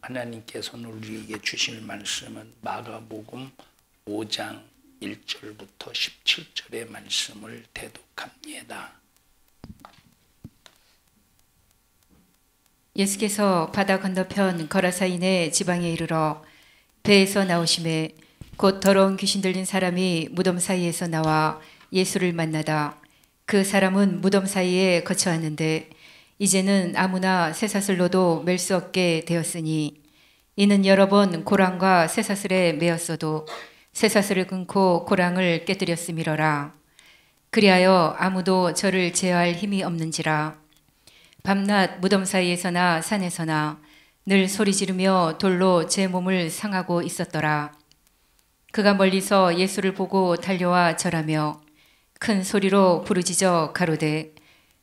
하나님께서 우리에게 주실 말씀은 마가복음 5장 1절부터 17절의 말씀을 대독합니다. 예수께서 바다 건너편 거라사인의 지방에 이르러 배에서 나오심에 곧 더러운 귀신 들린 사람이 무덤 사이에서 나와 예수를 만나다 그 사람은 무덤 사이에 거처하는데 이제는 아무나 쇠사슬로도 맬 수 없게 되었으니 이는 여러 번 고랑과 쇠사슬에 매었어도 쇠사슬을 끊고 고랑을 깨뜨렸음이러라. 그리하여 아무도 저를 제어할 힘이 없는지라. 밤낮 무덤 사이에서나 산에서나 늘 소리 지르며 돌로 제 몸을 상하고 있었더라. 그가 멀리서 예수를 보고 달려와 절하며 큰 소리로 부르짖어 가로되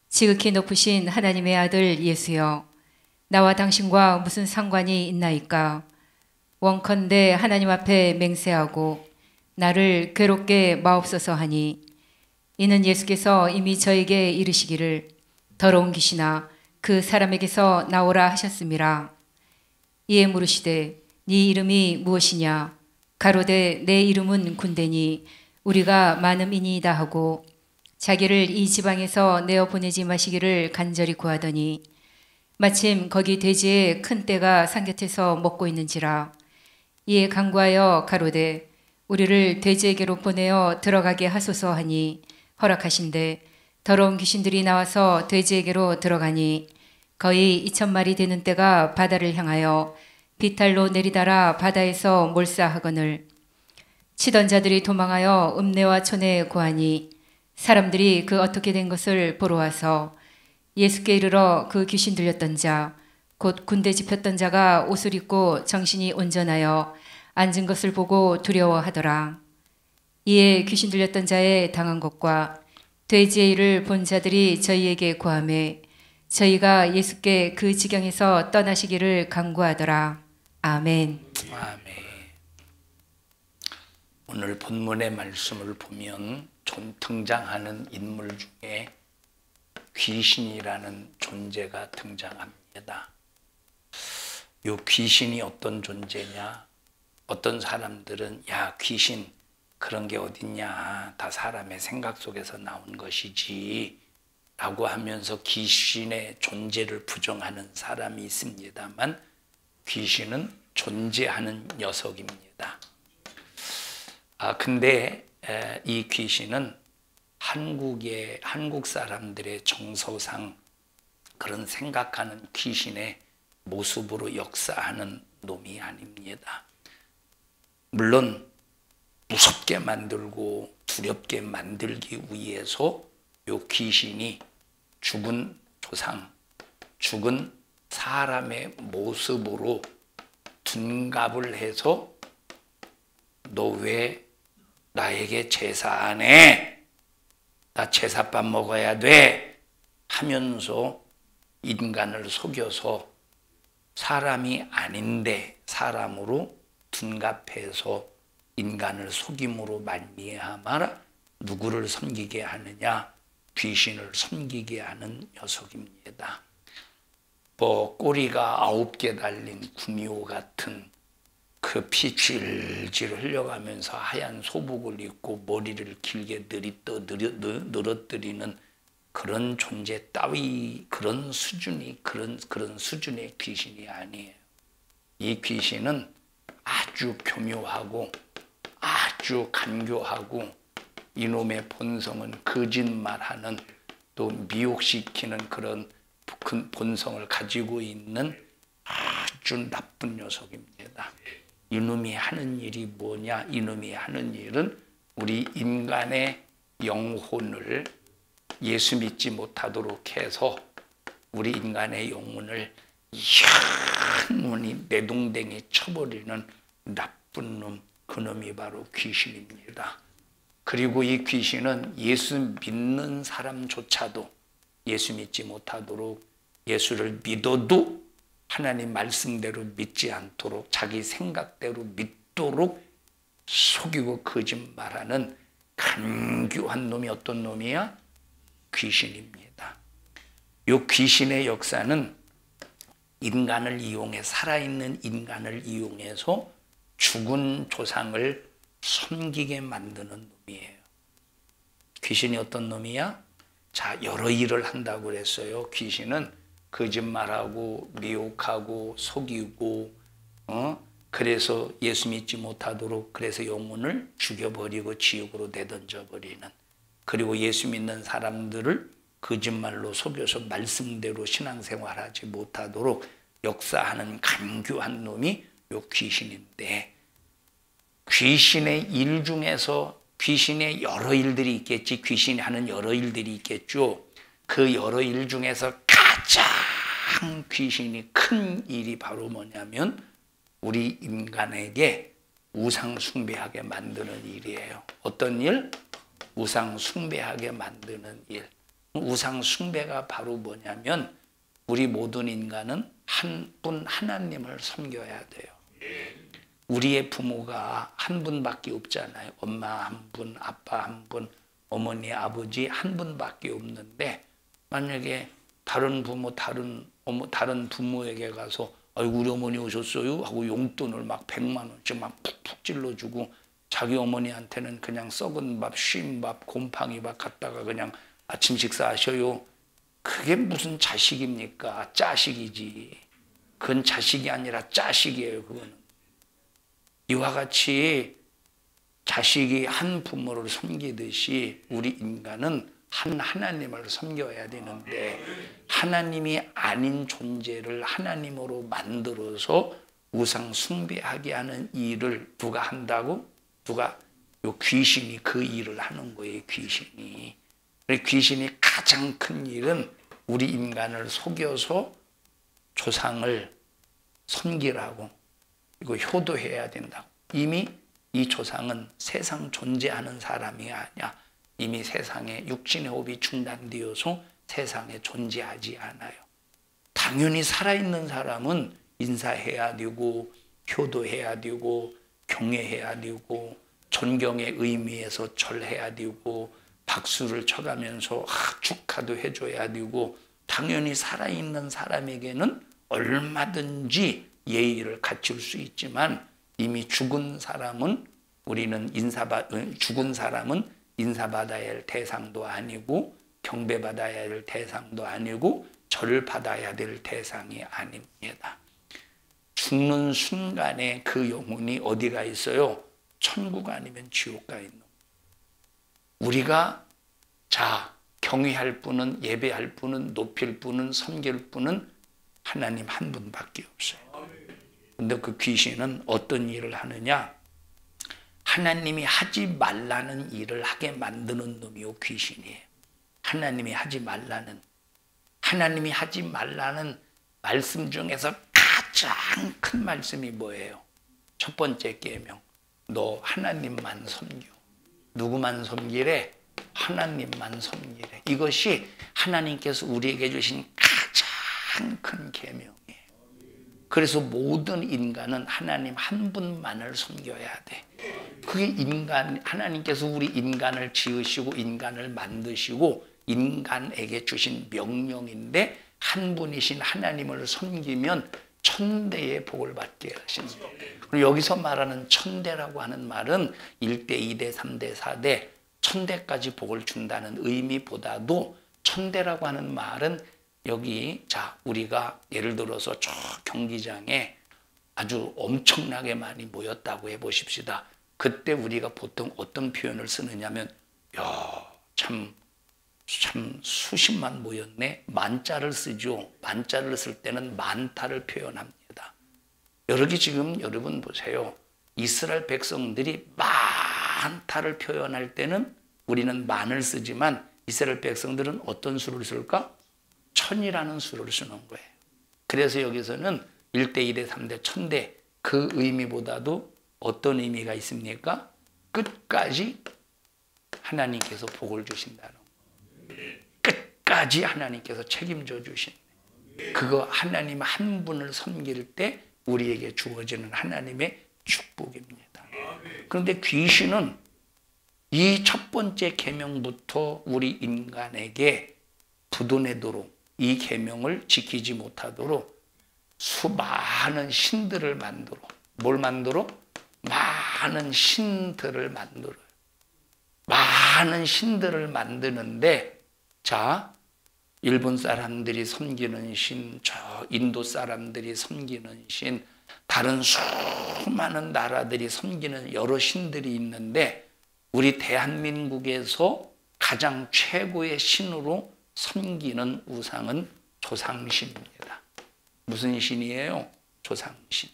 지극히 높으신 하나님의 아들 예수여, 나와 당신과 무슨 상관이 있나이까? 원컨대 하나님 앞에 맹세하고 나를 괴롭게 마옵소서 하니, 이는 예수께서 이미 저에게 이르시기를 더러운 귀신아 그 사람에게서 나오라 하셨음이라. 이에 물으시되 네 이름이 무엇이냐? 가로되 내 이름은 군대니 우리가 많음이니이다 하고 자기를 이 지방에서 내어 보내지 마시기를 간절히 구하더니 마침 거기 돼지의 큰 떼가 산곁에서 먹고 있는지라. 이에 간구하여 가로되 우리를 돼지에게로 보내어 들어가게 하소서 하니 허락하신대 더러운 귀신들이 나와서 돼지에게로 들어가니 거의 2,000마리 되는 떼가 바다를 향하여 비탈로 내리달아 바다에서 몰사하거늘 치던 자들이 도망하여 읍내와 촌에 고하니 사람들이 그 어떻게 된 것을 보러 와서 예수께 이르러 그 귀신 들렸던 자 곧 군대 집혔던 자가 옷을 입고 정신이 온전하여 앉은 것을 보고 두려워하더라. 이에 귀신 들렸던 자의 당한 것과 돼지의 일을 본 자들이 저희에게 고하매 저희가 예수께 그 지경에서 떠나시기를 간구하더라. 아멘. 아멘. 오늘 본문의 말씀을 보면 등장하는 인물 중에 귀신이라는 존재가 등장합니다. 이 귀신이 어떤 존재냐? 어떤 사람들은 야, 귀신 그런 게 어딨냐, 다 사람의 생각 속에서 나온 것이지 라고 하면서 귀신의 존재를 부정하는 사람이 있습니다만 귀신은 존재하는 녀석입니다. 근데 이 귀신은 한국 사람들의 정서상 그런 생각하는 귀신의 모습으로 역사하는 놈이 아닙니다. 물론 무섭게 만들고 두렵게 만들기 위해서 이 귀신이 죽은 조상, 죽은 사람의 모습으로 둔갑을 해서 너 왜 나에게 제사 안 해? 나 제사밥 먹어야 돼? 하면서 인간을 속여서 사람이 아닌데 사람으로 둔갑해서 인간을 속임으로 말미암아 누구를 섬기게 하느냐? 귀신을 섬기게 하는 녀석입니다. 꼬리가 9개 달린 구미호 같은 그 피 질질 흘려가면서 하얀 소복을 입고 머리를 길게 늘어뜨리는 그런 존재 따위, 그런 수준의 귀신이 아니에요. 이 귀신은 아주 교묘하고 아주 간교하고 이놈의 본성은 거짓말하는 또 미혹시키는 그런 본성을 가지고 있는 아주 나쁜 녀석입니다. 이놈이 하는 일이 뭐냐? 이놈이 하는 일은 우리 인간의 영혼을 예수 믿지 못하도록 해서 우리 인간의 영혼을 영원히 내동댕이 쳐버리는 나쁜 놈, 그놈이 바로 귀신입니다. 그리고 이 귀신은 예수 믿는 사람조차도 예수 믿지 못하도록, 예수를 믿어도 하나님 말씀대로 믿지 않도록 자기 생각대로 믿도록 속이고 거짓말하는 간교한 놈이 어떤 놈이야? 귀신입니다. 이 귀신의 역사는 인간을 이용해 살아있는 인간을 이용해서 죽은 조상을 섬기게 만드는 놈이에요. 귀신이 어떤 놈이야? 자, 여러 일을 한다고 그랬어요. 귀신은 거짓말하고 미혹하고 속이고 그래서 예수 믿지 못하도록 그래서 영혼을 죽여버리고 지옥으로 내던져버리는, 그리고 예수 믿는 사람들을 거짓말로 속여서 말씀대로 신앙생활하지 못하도록 역사하는 간교한 놈이 요 귀신인데, 귀신의 일 중에서 귀신의 여러 일들이 있겠지. 귀신이 하는 여러 일들이 있겠죠. 그 여러 일 중에서 가장 귀신이 큰 일이 바로 뭐냐면 우리 인간에게 우상 숭배하게 만드는 일이에요. 어떤 일? 우상 숭배하게 만드는 일. 우상 숭배가 바로 뭐냐면 우리 모든 인간은 한 분 하나님을 섬겨야 돼요. 우리의 부모가 한 분밖에 없잖아요. 엄마 한 분, 아빠 한 분, 어머니, 아버지 한 분밖에 없는데, 만약에 다른 부모, 다른 부모에게 가서 아이고 우리 어머니 오셨어요 하고 용돈을 막 100만 원씩 막 푹푹 찔러주고, 자기 어머니한테는 그냥 썩은 밥, 쉰밥, 곰팡이 밥 갖다가 그냥 아침 식사하셔요. 그게 무슨 자식입니까? 짜식이지. 그건 자식이 아니라 짜식이에요. 그거는. 이와 같이 자식이 한 부모를 섬기듯이 우리 인간은 한 하나님을 섬겨야 되는데, 하나님이 아닌 존재를 하나님으로 만들어서 우상 숭배하게 하는 일을 누가 한다고? 요 귀신이 그 일을 하는 거예요. 귀신이. 귀신이 가장 큰 일은 우리 인간을 속여서 조상을 섬기라고, 그리고 효도해야 된다고. 이미 이 조상은 세상 존재하는 사람이 아니야. 이미 세상에 육신의 호흡이 중단되어서 세상에 존재하지 않아요. 당연히 살아있는 사람은 인사해야 되고 효도해야 되고 경외해야 되고 존경의 의미에서 절해야 되고 박수를 쳐가면서 축하도 해줘야 되고, 당연히 살아있는 사람에게는 얼마든지 예의를 갖출 수 있지만, 이미 죽은 사람은 죽은 사람은 인사받아야 할 대상도 아니고 경배받아야 할 대상도 아니고 절받아야 될 대상이 아닙니다. 죽는 순간에 그 영혼이 어디가 있어요? 천국 아니면 지옥 가 있는. 우리가 경외할 분은, 예배할 분은, 높일 분은, 섬길 분은 하나님 한 분밖에 없어요. 근데 그 귀신은 어떤 일을 하느냐? 하나님이 하지 말라는 일을 하게 만드는 놈이요 귀신이에요. 하나님이 하지 말라는 말씀 중에서 가장 큰 말씀이 뭐예요? 첫 번째 계명. 너 하나님만 섬겨. 누구만 섬기래? 하나님만 섬기래. 이것이 하나님께서 우리에게 주신 가장 큰 계명이에요. 그래서 모든 인간은 하나님 한 분만을 섬겨야 돼. 그게 하나님께서 우리 인간을 지으시고 인간을 만드시고 인간에게 주신 명령인데, 한 분이신 하나님을 섬기면 천대의 복을 받게 하십니다. 그리고 여기서 말하는 천대라고 하는 말은 1대, 2대, 3대, 4대 천대까지 복을 준다는 의미보다도, 천대라고 하는 말은 여기 우리가 예를 들어서 저 경기장에 아주 엄청나게 많이 모였다고 해보십시다. 그때 우리가 보통 어떤 표현을 쓰느냐면 참 수십만 모였네. 만자를 쓰죠. 만자를 쓸 때는 많다를 표현합니다. 여러분 보세요. 이스라엘 백성들이 많다를 표현할 때는 우리는 만을 쓰지만 이스라엘 백성들은 어떤 수를 쓸까? 천이라는 수를 쓰는 거예요. 그래서 여기서는 1대, 2대, 3대, 천대, 그 의미보다도 어떤 의미가 있습니까? 끝까지 하나님께서 복을 주신다는 거예요. 끝까지 하나님께서 책임져 주신, 그거 하나님 한 분을 섬길 때 우리에게 주어지는 하나님의 축복입니다. 그런데 귀신은 이 첫 번째 계명부터 우리 인간에게 부도내도록, 이 계명을 지키지 못하도록 수많은 신들을 만들어. 뭘 만들어? 많은 신들을 만들어요. 많은 신들을 만드는데, 자, 일본 사람들이 섬기는 신, 저 인도 사람들이 섬기는 신, 다른 수많은 나라들이 섬기는 여러 신들이 있는데, 우리 대한민국에서 가장 최고의 신으로 섬기는 우상은 조상신입니다. 무슨 신이에요? 조상신.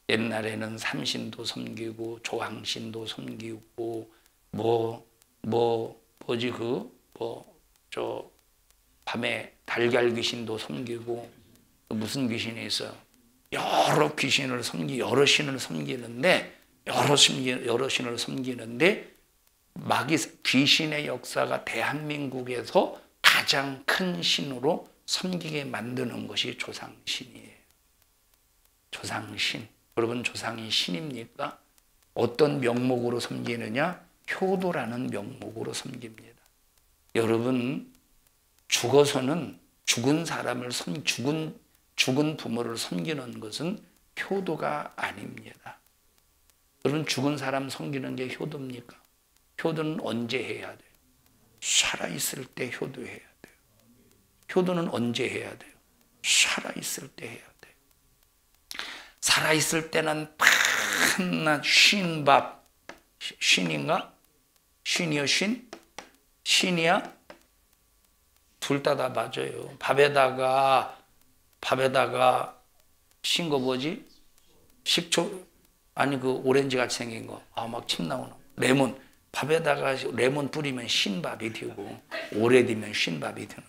옛날에는 삼신도 섬기고 조항신도 섬기고 밤에 달걀 귀신도 섬기고 무슨 귀신이 있어요? 여러 귀신을 여러 신을 섬기는데 여러 신을 섬기는데 귀신의 역사가 대한민국에서 가장 큰 신으로 섬기게 만드는 것이 조상신이에요. 조상신. 여러분, 조상이 신입니까? 어떤 명목으로 섬기느냐? 효도라는 명목으로 섬깁니다. 여러분, 죽어서는 죽은 사람을 죽은 부모를 섬기는 것은 효도가 아닙니다. 여러분, 죽은 사람 섬기는 게 효도입니까? 효도는 언제 해야 돼요? 살아있을 때 효도해야 돼요. 효도는 언제 해야 돼요? 살아있을 때 해야 돼요. 살아있을 때는 밤낮 쉰밥, 신인가? 신이요, 신? 신이야? 둘 다 맞아요. 밥에다가 신 거 뭐지? 식초, 아니 그 오렌지 같이 생긴 거. 막 침 나오는 거. 레몬. 밥에다가 레몬 뿌리면 신밥이 되고 오래되면 쉰밥이 되는.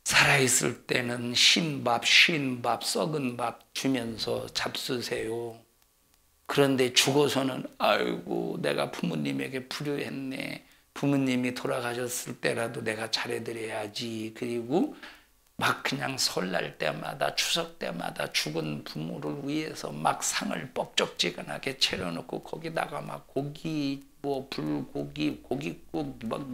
살아있을 때는 신밥, 쉰밥, 썩은 밥 주면서 잡수세요. 그런데 죽어서는 아이고 내가 부모님에게 불효했네. 부모님이 돌아가셨을 때라도 내가 잘해드려야지. 그리고 막 그냥 설날 때마다 추석 때마다 죽은 부모를 위해서 막 상을 뻑적지근하게 차려놓고 거기다가 막 고기, 불고기, 고깃국 막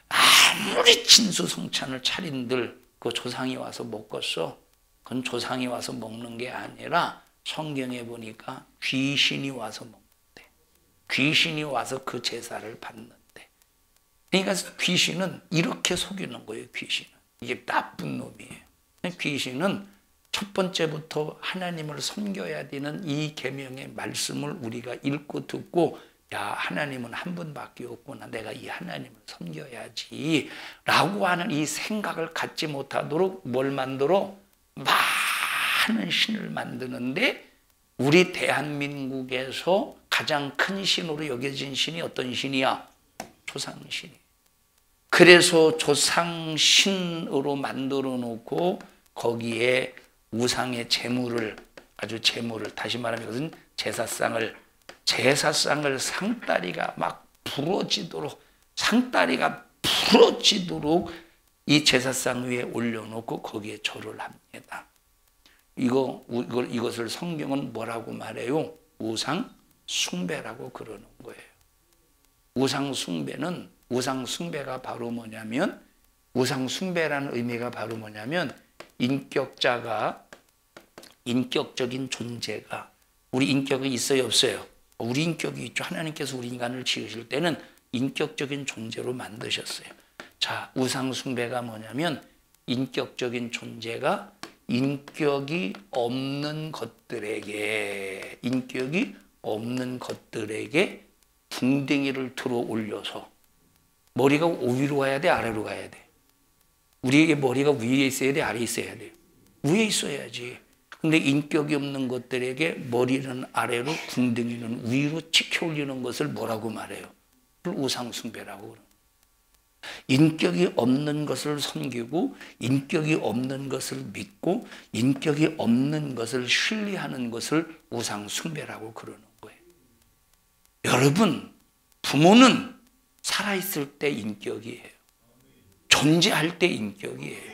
아무리 진수성찬을 차린들 그 조상이 와서 먹겠어? 그건 조상이 와서 먹는 게 아니라 성경에 보니까 귀신이 와서 먹는데, 귀신이 와서 그 제사를 받는데. 그러니까 귀신은 이렇게 속이는 거예요. 귀신은 이게 나쁜 놈이에요. 귀신은 첫 번째부터 하나님을 섬겨야 되는 이 계명의 말씀을 우리가 읽고 듣고, 야, 하나님은 한 분밖에 없구나. 내가 이 하나님을 섬겨야지. 라고 하는 이 생각을 갖지 못하도록 뭘 만들어? 많은 신을 만드는데, 우리 대한민국에서 가장 큰 신으로 여겨진 신이 어떤 신이야? 조상신이. 그래서 조상신으로 만들어 놓고 거기에 우상의 제물을, 다시 말하면 이것은 제사상을 상다리가 막 부러지도록, 이 제사상 위에 올려놓고 거기에 절을 합니다. 이것을 성경은 뭐라고 말해요? 우상 숭배라고 그러는 거예요. 우상 숭배가 바로 뭐냐면, 우상 숭배라는 의미가 바로 뭐냐면, 인격적인 존재가, 우리 인격이 있어요, 없어요? 우리 인격이 있죠. 하나님께서 우리 인간을 지으실 때는 인격적인 존재로 만드셨어요. 자, 우상 숭배가 뭐냐면, 인격적인 존재가 인격이 없는 것들에게 궁뎅이를 들어 올려서, 머리가 위로 가야 돼, 아래로 가야 돼? 우리에게 머리가 위에 있어야 돼, 아래에 있어야 돼? 위에 있어야지. 근데 인격이 없는 것들에게 머리는 아래로, 궁뎅이는 위로 치켜 올리는 것을 뭐라고 말해요? 그걸 우상숭배라고 그래요. 인격이 없는 것을 섬기고, 인격이 없는 것을 믿고, 인격이 없는 것을 신뢰하는 것을 우상숭배라고 그러는 거예요. 여러분, 부모는 살아있을 때 인격이에요. 존재할 때 인격이에요.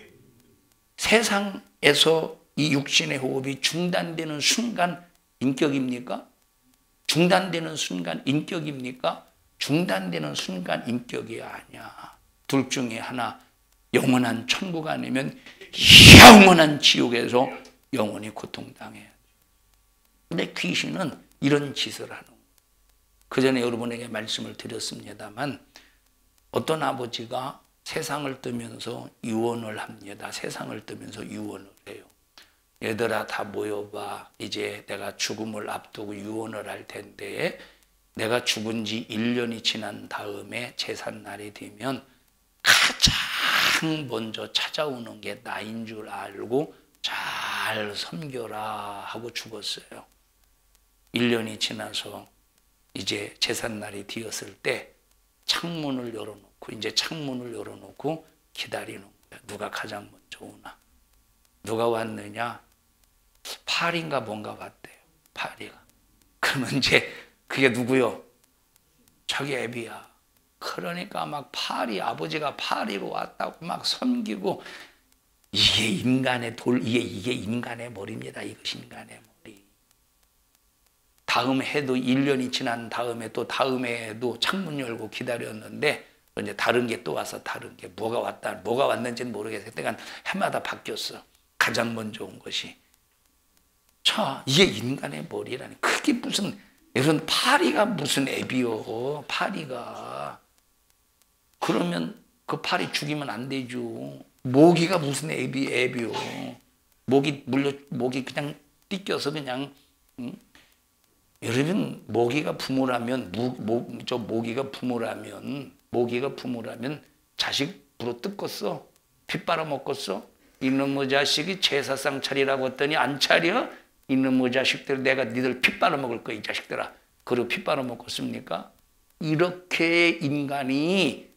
세상에서 이 육신의 호흡이 중단되는 순간 인격입니까? 중단되는 순간 인격입니까? 중단되는 순간 인격이 아니야. 둘 중에 하나, 영원한 천국 아니면 영원한 지옥에서 영원히 고통당해야 돼. 근데 귀신은 이런 짓을 하는 거예요. 그 전에 여러분에게 말씀을 드렸습니다만 어떤 아버지가 세상을 뜨면서 유언을 합니다. 세상을 뜨면서 유언을 해요. 얘들아 다 모여봐. 이제 내가 죽음을 앞두고 유언을 할 텐데 내가 죽은 지 1년이 지난 다음에 제삿날이 되면 가장 먼저 찾아오는 게 나인 줄 알고 잘 섬겨라 하고 죽었어요. 1년이 지나서 이제 제삿날이 되었을 때 창문을 열어놓고 이제 창문을 열어놓고 기다리는 거야. 누가 가장 먼저 오나. 누가 왔느냐? 파리인가 뭔가 왔대요. 파리가. 그러면 이제 그게 누구요? 자기 애비야. 그러니까 막 파리, 아버지가 파리로 왔다고 막 섬기고 이게 인간의 이게 인간의 머리입니다. 이것이 인간의 머리. 다음 해도 1년이 지난 다음에 또 다음 해에도 창문 열고 기다렸는데 이제 다른 게 또 와서 다른 게 뭐가 왔는지는 모르겠어요. 그러니까 해마다 바뀌었어. 가장 먼저 온 것이. 자, 이게 인간의 머리라니. 그게 무슨 이런 파리가 무슨 애비요. 파리가. 그러면 그 파리 죽이면 안 되죠. 모기가 무슨 애비요. 모기 그냥 띠껴서 그냥 여러분 모기가 부모라면 모기가 부모라면 자식 불어 뜯겠어? 피 빨아먹겠어? 이놈의 자식이 제사상 차리라고 했더니 안 차려? 이놈의 자식들 내가 니들 피 빨아먹을 거야 이 자식들아. 그리고 피 빨아먹겠습니까? 이렇게 인간이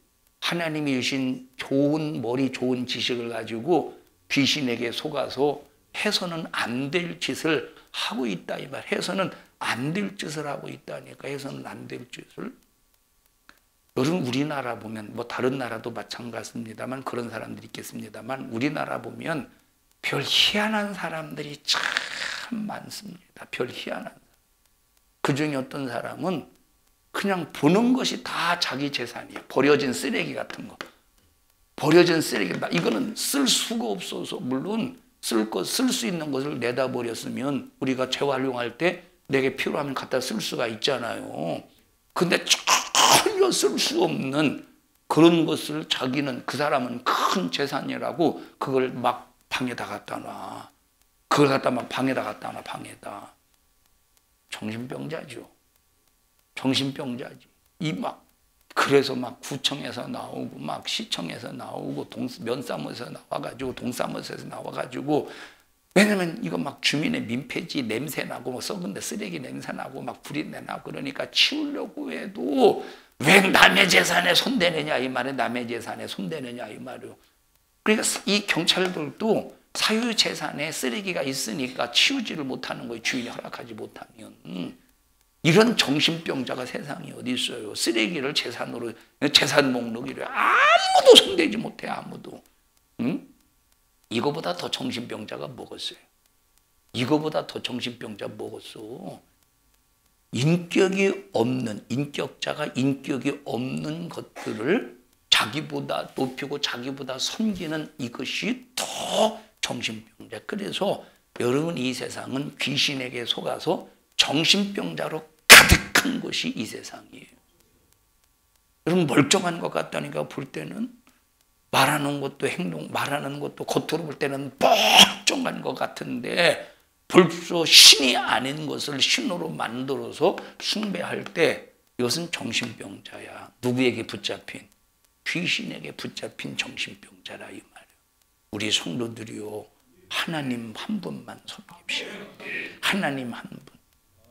하나님이 주신 좋은 머리 좋은 지식을 가지고 귀신에게 속아서 해서는 안 될 짓을 하고 있다 이 말. 해서는 안 될 짓을 하고 있다니까. 해서는 안 될 짓을. 여러분 우리나라 보면 뭐 다른 나라도 마찬가지입니다만 그런 사람들이 있겠습니다만 우리나라 보면 별 희한한 사람들이 참 많습니다. 별 희한한 사람. 그중에 어떤 사람은 그냥 보는 것이 다 자기 재산이에요. 버려진 쓰레기 같은 거. 버려진 쓰레기. 이거는 쓸 수가 없어서 물론 쓸 수 있는 것을 내다 버렸으면 우리가 재활용할 때 내게 필요하면 갖다 쓸 수가 있잖아요. 근데 전혀 쓸 수 없는 그런 것을 자기는 그 사람은 큰 재산이라고 그걸 막 방에다 갖다 놔. 그걸 갖다 막 방에다 갖다 놔. 방에다. 정신병자죠. 정신병자지. 그래서 막 구청에서 나오고 막 시청에서 나오고 면사무소에서 나와가지고 동사무소에서 나와가지고 왜냐면 이거 막 주민의 민폐지 냄새 나고 뭐 썩은 데 쓰레기 냄새 나고 막 불이 나고 그러니까 치우려고 해도 왜 남의 재산에 손대느냐 이 말에 남의 재산에 손대느냐 이 말이요. 그러니까 이 경찰들도 사유 재산에 쓰레기가 있으니까 치우지를 못하는 거예요. 주인이 허락하지 못하면. 이런 정신병자가 세상에 어디 있어요. 쓰레기를 재산으로 재산 목록이래. 아무도 손대지 못해. 아무도. 응? 이거보다 더 정신병자가 뭐겠어요? 이거보다 더 정신병자 뭐겠어? 인격자가 인격이 없는 것들을 자기보다 높이고 자기보다 섬기는 이것이 더 정신병자. 그래서 여러분 이 세상은 귀신에게 속아서 정신병자로 가득한 것이 이 세상이에요. 여러분 멀쩡한 것 같다니까 볼 때는 말하는 것도 말하는 것도 겉으로 볼 때는 멀쩡한 것 같은데 벌써 신이 아닌 것을 신으로 만들어서 숭배할 때 이것은 정신병자야. 누구에게 붙잡힌? 귀신에게 붙잡힌 정신병자라 이 말이에요. 우리 성도들이요. 하나님 한 분만 섬깁시다. 하나님 한 분.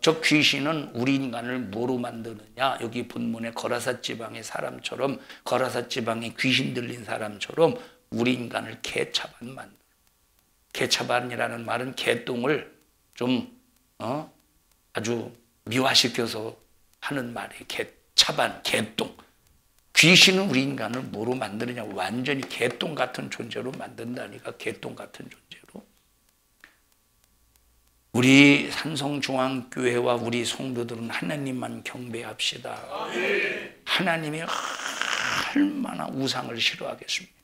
저 귀신은 우리 인간을 뭐로 만드느냐? 여기 본문에 거라사 지방의 사람처럼 거라사 지방에 귀신 들린 사람처럼 우리 인간을 개차반 만들어. 개차반이라는 말은 개똥을 좀 아주 미화시켜서 하는 말이에요. 개차반, 개똥. 귀신은 우리 인간을 뭐로 만드느냐? 완전히 개똥 같은 존재로 만든다니까. 개똥 같은 존재로. 우리 산성중앙교회와 우리 성도들은 하나님만 경배합시다. 하나님이 얼마나 우상을 싫어하겠습니까?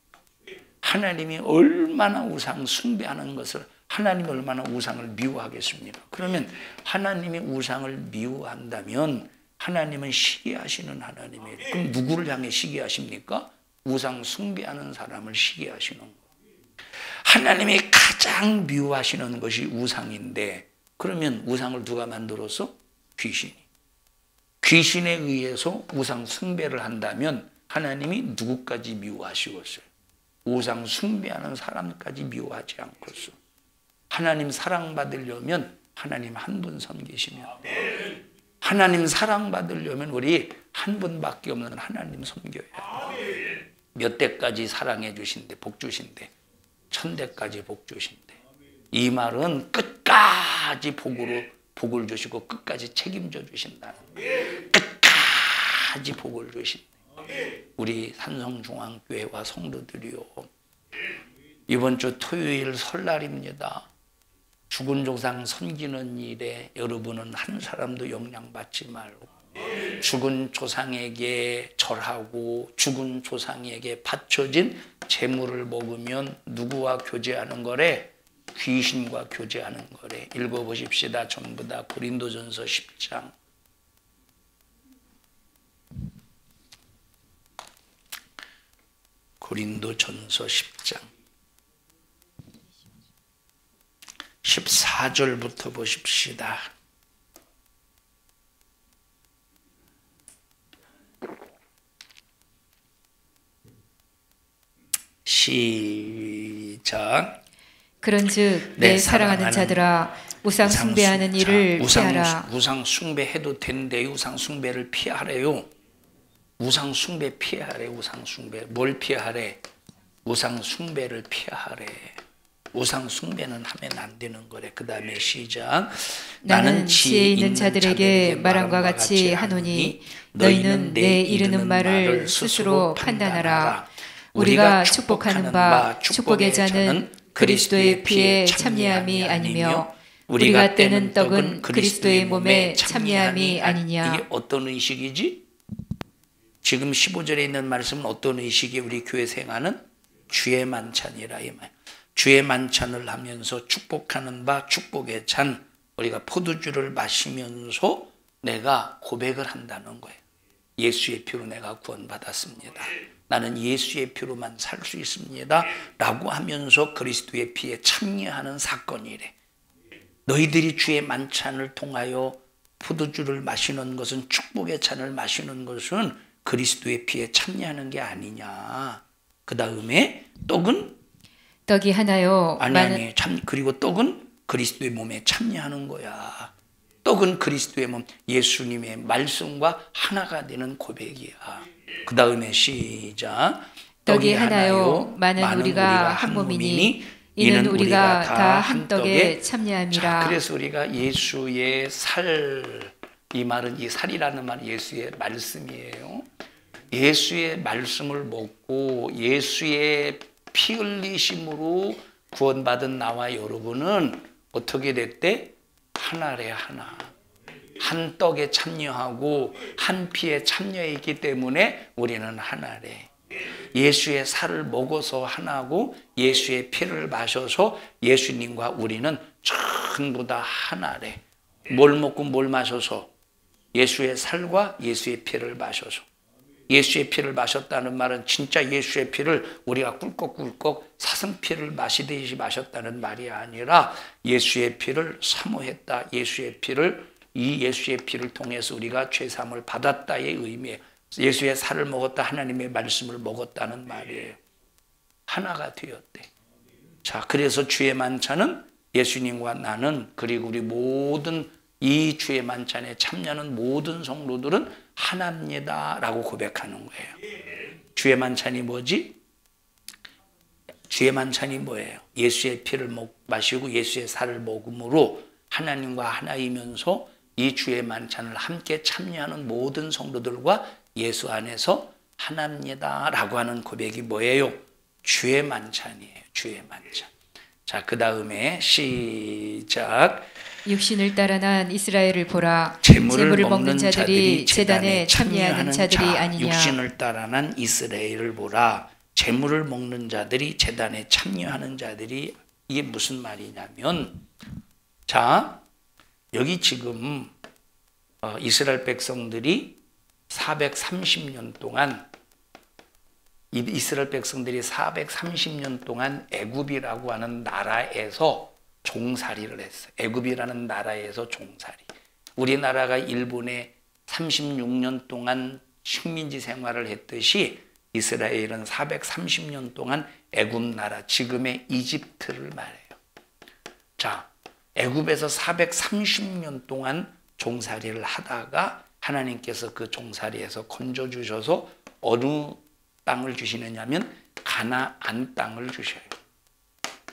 하나님이 얼마나 우상 숭배하는 것을 하나님이 얼마나 우상을 미워하겠습니까? 그러면 하나님이 우상을 미워한다면 하나님은 시기하시는 하나님이에요. 그럼 누구를 향해 시기하십니까? 우상 숭배하는 사람을 시기하시는 거예요. 하나님이 가장 미워하시는 것이 우상인데, 그러면 우상을 누가 만들어서? 귀신이. 귀신에 의해서 우상 숭배를 한다면 하나님이 누구까지 미워하시겠어요? 우상 숭배하는 사람까지 미워하지 않겠어. 하나님 사랑받으려면 하나님 한 분 섬기시면, 하나님 사랑받으려면 우리 한 분밖에 없는 하나님 섬겨야 돼. 몇 대까지 사랑해 주신대, 복 주신대? 1000대까지 복 주신대. 이 말은 끝까지 복을 주시고 끝까지 책임져 주신다는 거예요. 끝까지 복을 주신대. 우리 산성중앙교회와 성도들이요, 이번 주 토요일 설날입니다. 죽은 조상 섬기는 일에 여러분은 한 사람도 영향받지 말고 죽은 조상에게 절하고 죽은 조상에게 바쳐진 재물을 먹으면 누구와 교제하는 거래? 귀신과 교제하는 거래. 읽어보십시다. 전부 다 고린도전서 10장. 고린도전서 10장 14절부터 보십시다. 시작. 그런즉 내 사랑하는 자들아, 우상 숭배하는 일을 피하라. 우상 숭배해도 된대요. 우상 숭배를 피하래요. 우상 숭배 피하래. 우상 숭배. 뭘 피하래? 우상 숭배를 피하래. 우상 숭배는 하면 안 되는 거래. 그 다음에 시작. 나는 지혜 있는 자들에게 말함과 같이 하노니 너희는 내 이르는 말을 스스로 판단하라. 우리가 축복하는 바 축복의 자는 그리스도의 피에 참여함이 아니며 우리가 떼는 떡은 그리스도의 몸에 참여함이 아니냐. 이게 어떤 의식이지? 지금 15절에 있는 말씀은 어떤 의식이 우리 교회 생활은? 주의 만찬이라 이 말. 주의 만찬을 하면서 축복하는 바 축복의 잔, 우리가 포도주를 마시면서 내가 고백을 한다는 거예요. 예수의 피로 내가 구원받았습니다. 나는 예수의 피로만 살 수 있습니다. 라고 하면서 그리스도의 피에 참여하는 사건이래. 너희들이 주의 만찬을 통하여 포도주를 마시는 것은, 축복의 잔을 마시는 것은 그리스도의 피에 참여하는 게 아니냐. 그 다음에 떡은? 떡이 하나요. 아니 그리고 떡은 그리스도의 몸에 참여하는 거야. 떡은 그리스도의 몸, 예수님의 말씀과 하나가 되는 고백이야. 그 다음에 시작. 떡이 하나요. 많은 우리가 한 몸이니 이는 우리가 다 한 떡에 참여함이라. 자, 그래서 우리가 예수의 살, 이 말은, 이 살이라는 말은 예수의 말씀이에요. 예수의 말씀을 먹고 예수의 피 흘리심으로 구원받은 나와 여러분은 어떻게 됐대? 하나래, 하나. 한 떡에 참여하고 한 피에 참여했기 때문에 우리는 하나래. 예수의 살을 먹어서 하나고 예수의 피를 마셔서 예수님과 우리는 전부 다 하나래. 뭘 먹고 뭘 마셔서? 예수의 살과 예수의 피를 마셔서. 예수의 피를 마셨다는 말은 진짜 예수의 피를 우리가 꿀꺽꿀꺽 사슴피를 마시듯이 마셨다는 말이 아니라 예수의 피를 사모했다. 예수의 피를, 이 예수의 피를 통해서 우리가 죄사함을 받았다의 의미예요. 예수의 살을 먹었다, 하나님의 말씀을 먹었다는 말이에요. 하나가 되었대. 자, 그래서 주의 만찬은 예수님과 나는, 그리고 우리 모든 이 주의 만찬에 참여하는 모든 성도들은 하나입니다 라고 고백하는 거예요. 주의 만찬이 뭐지? 주의 만찬이 뭐예요? 예수의 피를 마시고 예수의 살을 먹음으로 하나님과 하나이면서 이 주의 만찬을 함께 참여하는 모든 성도들과 예수 안에서 하나입니다 라고 하는 고백이 뭐예요? 주의 만찬이에요. 주의 만찬. 자, 그 다음에 시작. 육신을 따라 난 이스라엘을 보라. 재물을 먹는 자들이 제단에 참여하는 자들이 아니냐. 육신을 따라 난 이스라엘을 보라. 재물을 먹는 자들이 제단에 참여하는 자들이 이게 무슨 말이냐면, 자, 여기 지금 이스라엘 백성들이 430년 동안 이스라엘 백성들이 430년 동안 애굽이라고 하는 나라에서 종살이를 했어요. 애굽이라는 나라에서 종살이. 우리나라가 일본에 36년 동안 식민지 생활을 했듯이 이스라엘은 430년 동안 애굽 나라, 지금의 이집트를 말해요. 자, 애굽에서 430년 동안 종살이를 하다가 하나님께서 그 종살이에서 건져주셔서 어느 땅을 주시느냐면 가나안 땅을 주셔요.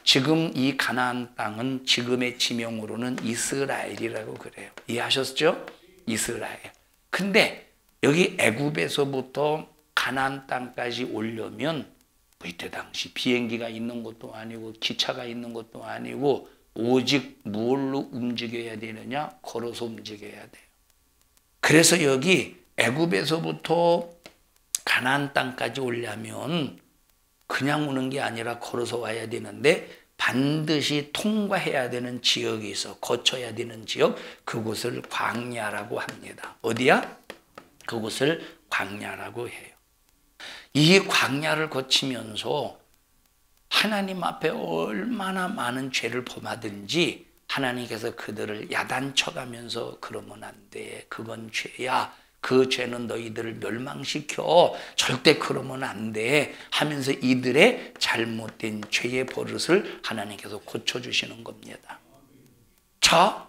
지금 이 가나안 땅은 지금의 지명으로는 이스라엘이라고 그래요. 이해하셨죠? 이스라엘. 근데 여기 애굽에서부터 가나안 땅까지 오려면 이때 당시 비행기가 있는 것도 아니고 기차가 있는 것도 아니고 오직 무엇로 움직여야 되느냐? 걸어서 움직여야 돼요. 그래서 여기 애굽에서부터 가나안 땅까지 오려면 그냥 오는 게 아니라 걸어서 와야 되는데 반드시 통과해야 되는 지역이 있어. 거쳐야 되는 지역, 그곳을 광야라고 합니다. 어디야? 그곳을 광야라고 해요. 이 광야를 거치면서 하나님 앞에 얼마나 많은 죄를 범하든지 하나님께서 그들을 야단쳐가면서 그러면 안 돼. 그건 죄야. 그 죄는 너희들을 멸망시켜. 절대 그러면 안 돼. 하면서 이들의 잘못된 죄의 버릇을 하나님께서 고쳐주시는 겁니다. 자,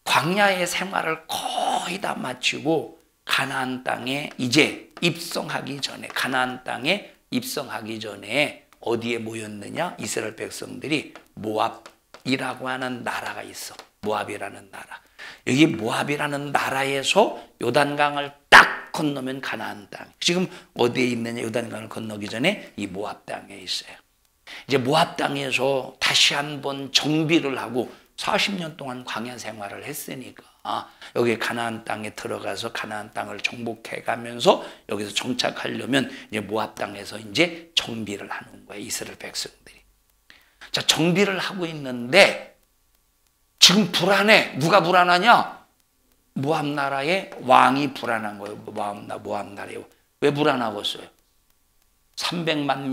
광야의 생활을 거의 다 마치고 가나안 땅에 이제 입성하기 전에, 가나안 땅에 입성하기 전에 어디에 모였느냐? 이스라엘 백성들이 모압이라고 하는 나라가 있어. 모압이라는 나라. 여기 모압이라는 나라에서 요단강을 딱 건너면 가나안 땅. 지금 어디에 있느냐? 요단강을 건너기 전에 이 모압 땅에 있어요. 이제 모압 땅에서 다시 한번 정비를 하고 40년 동안 광야 생활을 했으니까 여기 가나안 땅에 들어가서 가나안 땅을 정복해 가면서 여기서 정착하려면 이제 모압 땅에서 이제 정비를 하는 거예요. 이스라엘 백성들이. 자, 정비를 하고 있는데 지금 불안해. 누가 불안하냐? 모압 나라의 왕이 불안한 거예요. 모압 나라에. 왜 불안하겠어요? 300만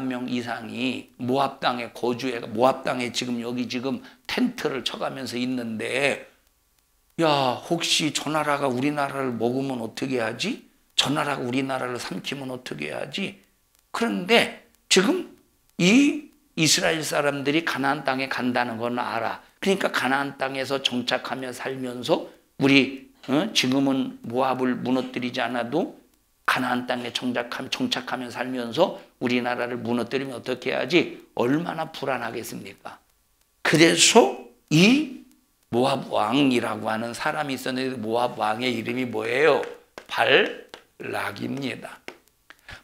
명 이상이 모압 땅에 거주해, 모압 땅에 지금 여기 지금 텐트를 쳐가면서 있는데, 야, 혹시 저 나라가 우리나라를 먹으면 어떻게 하지? 저 나라가 우리나라를 삼키면 어떻게 하지? 그런데 지금 이 이스라엘 사람들이 가나안 땅에 간다는 건 알아. 그러니까 가나안 땅에서 정착하며 살면서 우리 지금은 모압을 무너뜨리지 않아도 가나안 땅에 정착하며 살면서 우리나라를 무너뜨리면 어떻게 해야지? 얼마나 불안하겠습니까? 그래서 이 모압 왕이라고 하는 사람이 있었는데 모압 왕의 이름이 뭐예요? 발락입니다.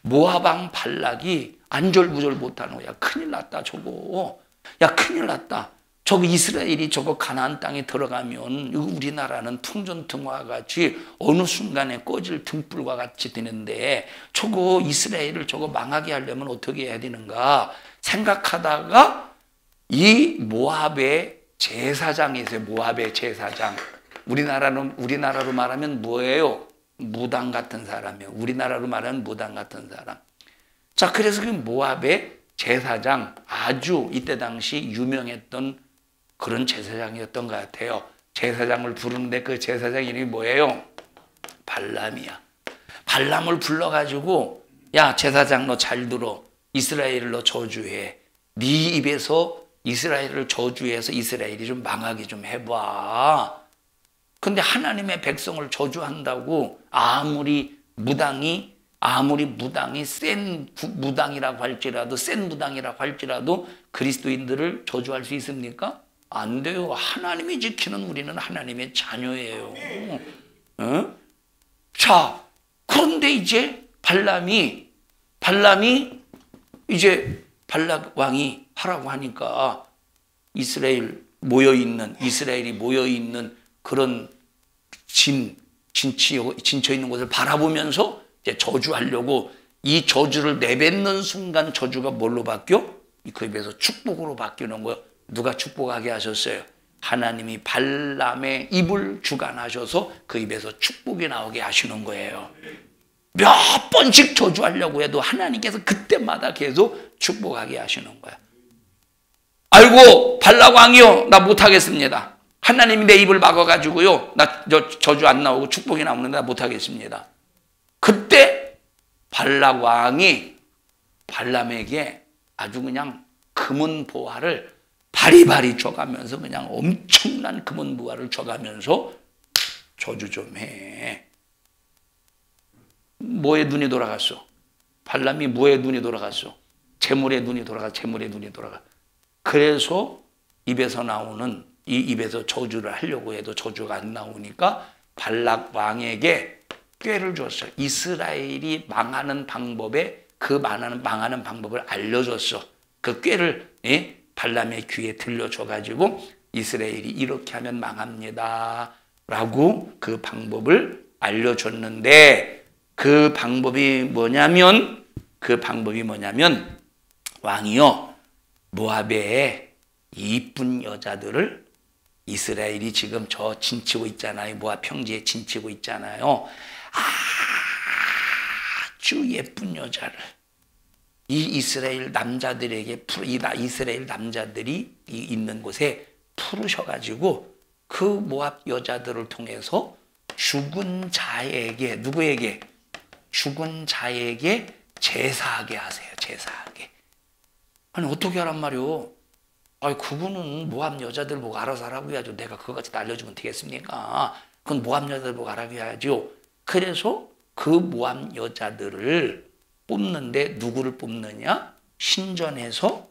모압 왕 발락이 안절부절 못하는 거야. 큰일 났다 저거. 야, 큰일 났다. 저거 이스라엘이 저거 가나안 땅에 들어가면 우리나라는 풍전등화와 같이 어느 순간에 꺼질 등불과 같이 되는데 저거 이스라엘을 저거 망하게 하려면 어떻게 해야 되는가 생각하다가 이 모압의 제사장이 있어요. 모압의 제사장. 우리나라로 말하면 뭐예요? 무당 같은 사람이에요. 우리나라로 말하면 무당 같은 사람. 자, 그래서 그 모압의 제사장, 아주 이때 당시 유명했던 그런 제사장이었던 것 같아요. 제사장을 부르는데 그 제사장 이름이 뭐예요? 발람이야. 발람을 불러가지고, 야, 제사장 너 잘 들어. 이스라엘을 너 저주해. 네 입에서 이스라엘을 저주해서 이스라엘이 좀 망하게 좀 해봐. 근데 하나님의 백성을 저주한다고 아무리 무당이 센 무당이라고 할지라도 그리스도인들을 저주할 수 있습니까? 안 돼요. 하나님이 지키는 우리는 하나님의 자녀예요. 자, 그런데 이제 발람이 이제 발락 왕이 하라고 하니까 이스라엘이 모여있는 그런 진쳐 있는 곳을 바라보면서 이제 저주하려고 이 저주를 내뱉는 순간 저주가 뭘로 바뀌어? 그 입에서 축복으로 바뀌는 거예요. 누가 축복하게 하셨어요? 하나님이 발람의 입을 주관하셔서 그 입에서 축복이 나오게 하시는 거예요. 몇 번씩 저주하려고 해도 하나님께서 그때마다 계속 축복하게 하시는 거야. 아이고 발락 왕이요, 나 못하겠습니다. 하나님이 내 입을 막아가지고요, 나 저주 안 나오고 축복이 나오는데 나 못하겠습니다. 그때 발락 왕이 발람에게 아주 그냥 금은 보화를 바리바리 줘가면서, 그냥 엄청난 금은 보화를 줘가면서 저주 좀 해. 뭐에 눈이 돌아갔어? 발람이 뭐에 눈이 돌아갔어? 재물에 눈이 돌아가. 재물에 눈이 돌아가. 그래서 입에서 나오는, 이 입에서 저주를 하려고 해도 저주가 안 나오니까 발락 왕에게 꾀를 줬어요. 이스라엘이 망하는 방법에, 그 망하는 방법을 알려줬어. 그 꾀를 발람의 귀에 들려줘가지고 이스라엘이 이렇게 하면 망합니다 라고 그 방법을 알려줬는데, 그 방법이 뭐냐면 왕이요, 모압의 이쁜 여자들을, 이스라엘이 지금 저 진치고 있잖아요. 모압 평지에 진치고 있잖아요. 아주 예쁜 여자를 이 이스라엘 남자들에게, 이스라엘 남자들이 있는 곳에 풀으셔가지고 그 모압 여자들을 통해서 죽은 자에게, 누구에게? 죽은 자에게 제사하게 하세요. 제사하게. 아니 어떻게 하란 말이오? 아니 그분은 모압 여자들 보고 알아서 하라고 해야죠. 내가 그거같이 알려주면 되겠습니까? 그건 모압 여자들 보고 하라고 해야죠. 그래서 그 모압 여자들을 뽑는데 누구를 뽑느냐? 신전에서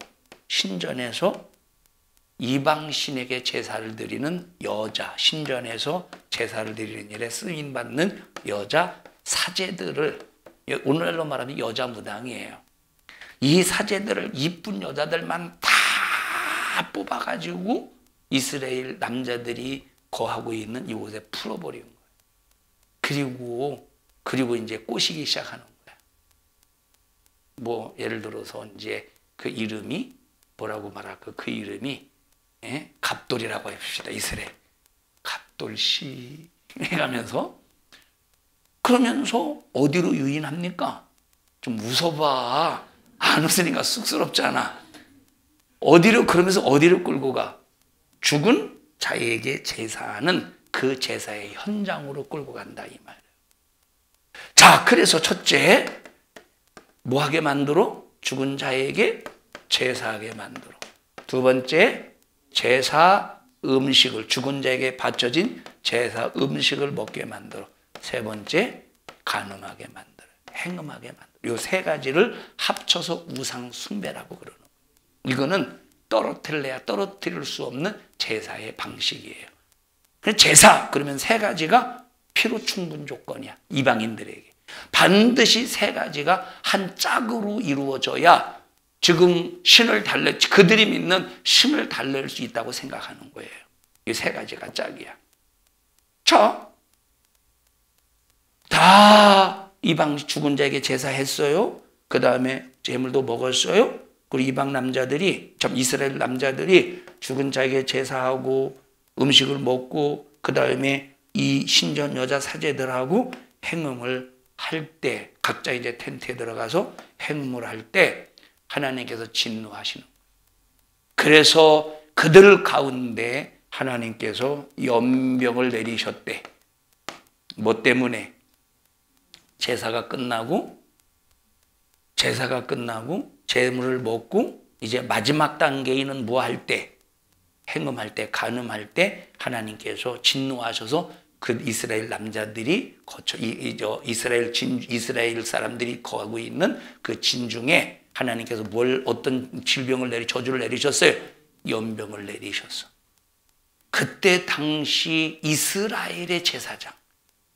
이방신에게 제사를 드리는 여자, 신전에서 제사를 드리는 일에 쓰임받는 여자 사제들을, 오늘날로 말하면 여자 무당이에요. 이 사제들을, 이쁜 여자들만 다 뽑아가지고 이스라엘 남자들이 거하고 있는 이곳에 풀어버리는 거예요. 그리고 이제 꼬시기 시작하는 거야. 뭐 예를 들어서 이제 그 이름이 뭐라고 말할까? 그 이름이 갑돌이라고 해봅시다. 이스라엘 갑돌씨 해가면서, 그러면서 어디로 유인합니까? 좀 웃어봐. 안 웃으니까 쑥스럽잖아. 그러면서 어디로 끌고 가? 죽은 자에게 제사하는 그 제사의 현장으로 끌고 간다 이 말이에요. 자, 그래서 첫째, 뭐 하게 만들어? 죽은 자에게 제사하게 만들어. 두 번째, 제사 음식을, 죽은 자에게 바쳐진 제사 음식을 먹게 만들어. 세 번째, 간음하게 만들어. 행음하게 만들어. 이 세 가지를 합쳐서 우상 숭배라고 그러는 거예요. 이거는 떨어뜨릴 수 없는 제사의 방식이에요. 제사 그러면 세 가지가 필요 충분 조건이야. 이방인들에게 반드시 세 가지가 한 짝으로 이루어져야 지금 그들이 믿는 신을 달랠 수 있다고 생각하는 거예요. 이 세 가지가 짝이야. 자, 다 이방 죽은 자에게 제사했어요. 그 다음에 제물도 먹었어요. 그리고 이스라엘 남자들이 죽은 자에게 제사하고 음식을 먹고, 그 다음에 이 신전 여자 사제들하고 행음을 할 때, 각자 이제 텐트에 들어가서 행음을 할 때 하나님께서 진노하시는 거예요. 그래서 그들 가운데 하나님께서 연병을 내리셨대. 뭐 때문에? 제사가 끝나고 제물을 먹고 이제 마지막 단계에는 뭐 할 때? 행음할 때, 간음할 때 하나님께서 진노하셔서 그 이스라엘 남자들이 이스라엘 사람들이 거하고 있는 그 진중에 하나님께서 어떤 저주를 내리셨어요? 연병을 내리셨어. 그때 당시 이스라엘의 제사장,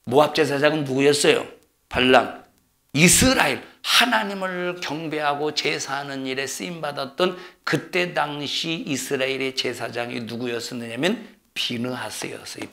모압 제사장은 누구였어요? 발람. 이스라엘, 하나님을 경배하고 제사하는 일에 쓰임받았던 그때 당시 이스라엘의 제사장이 누구였었느냐면 비느하스였어요.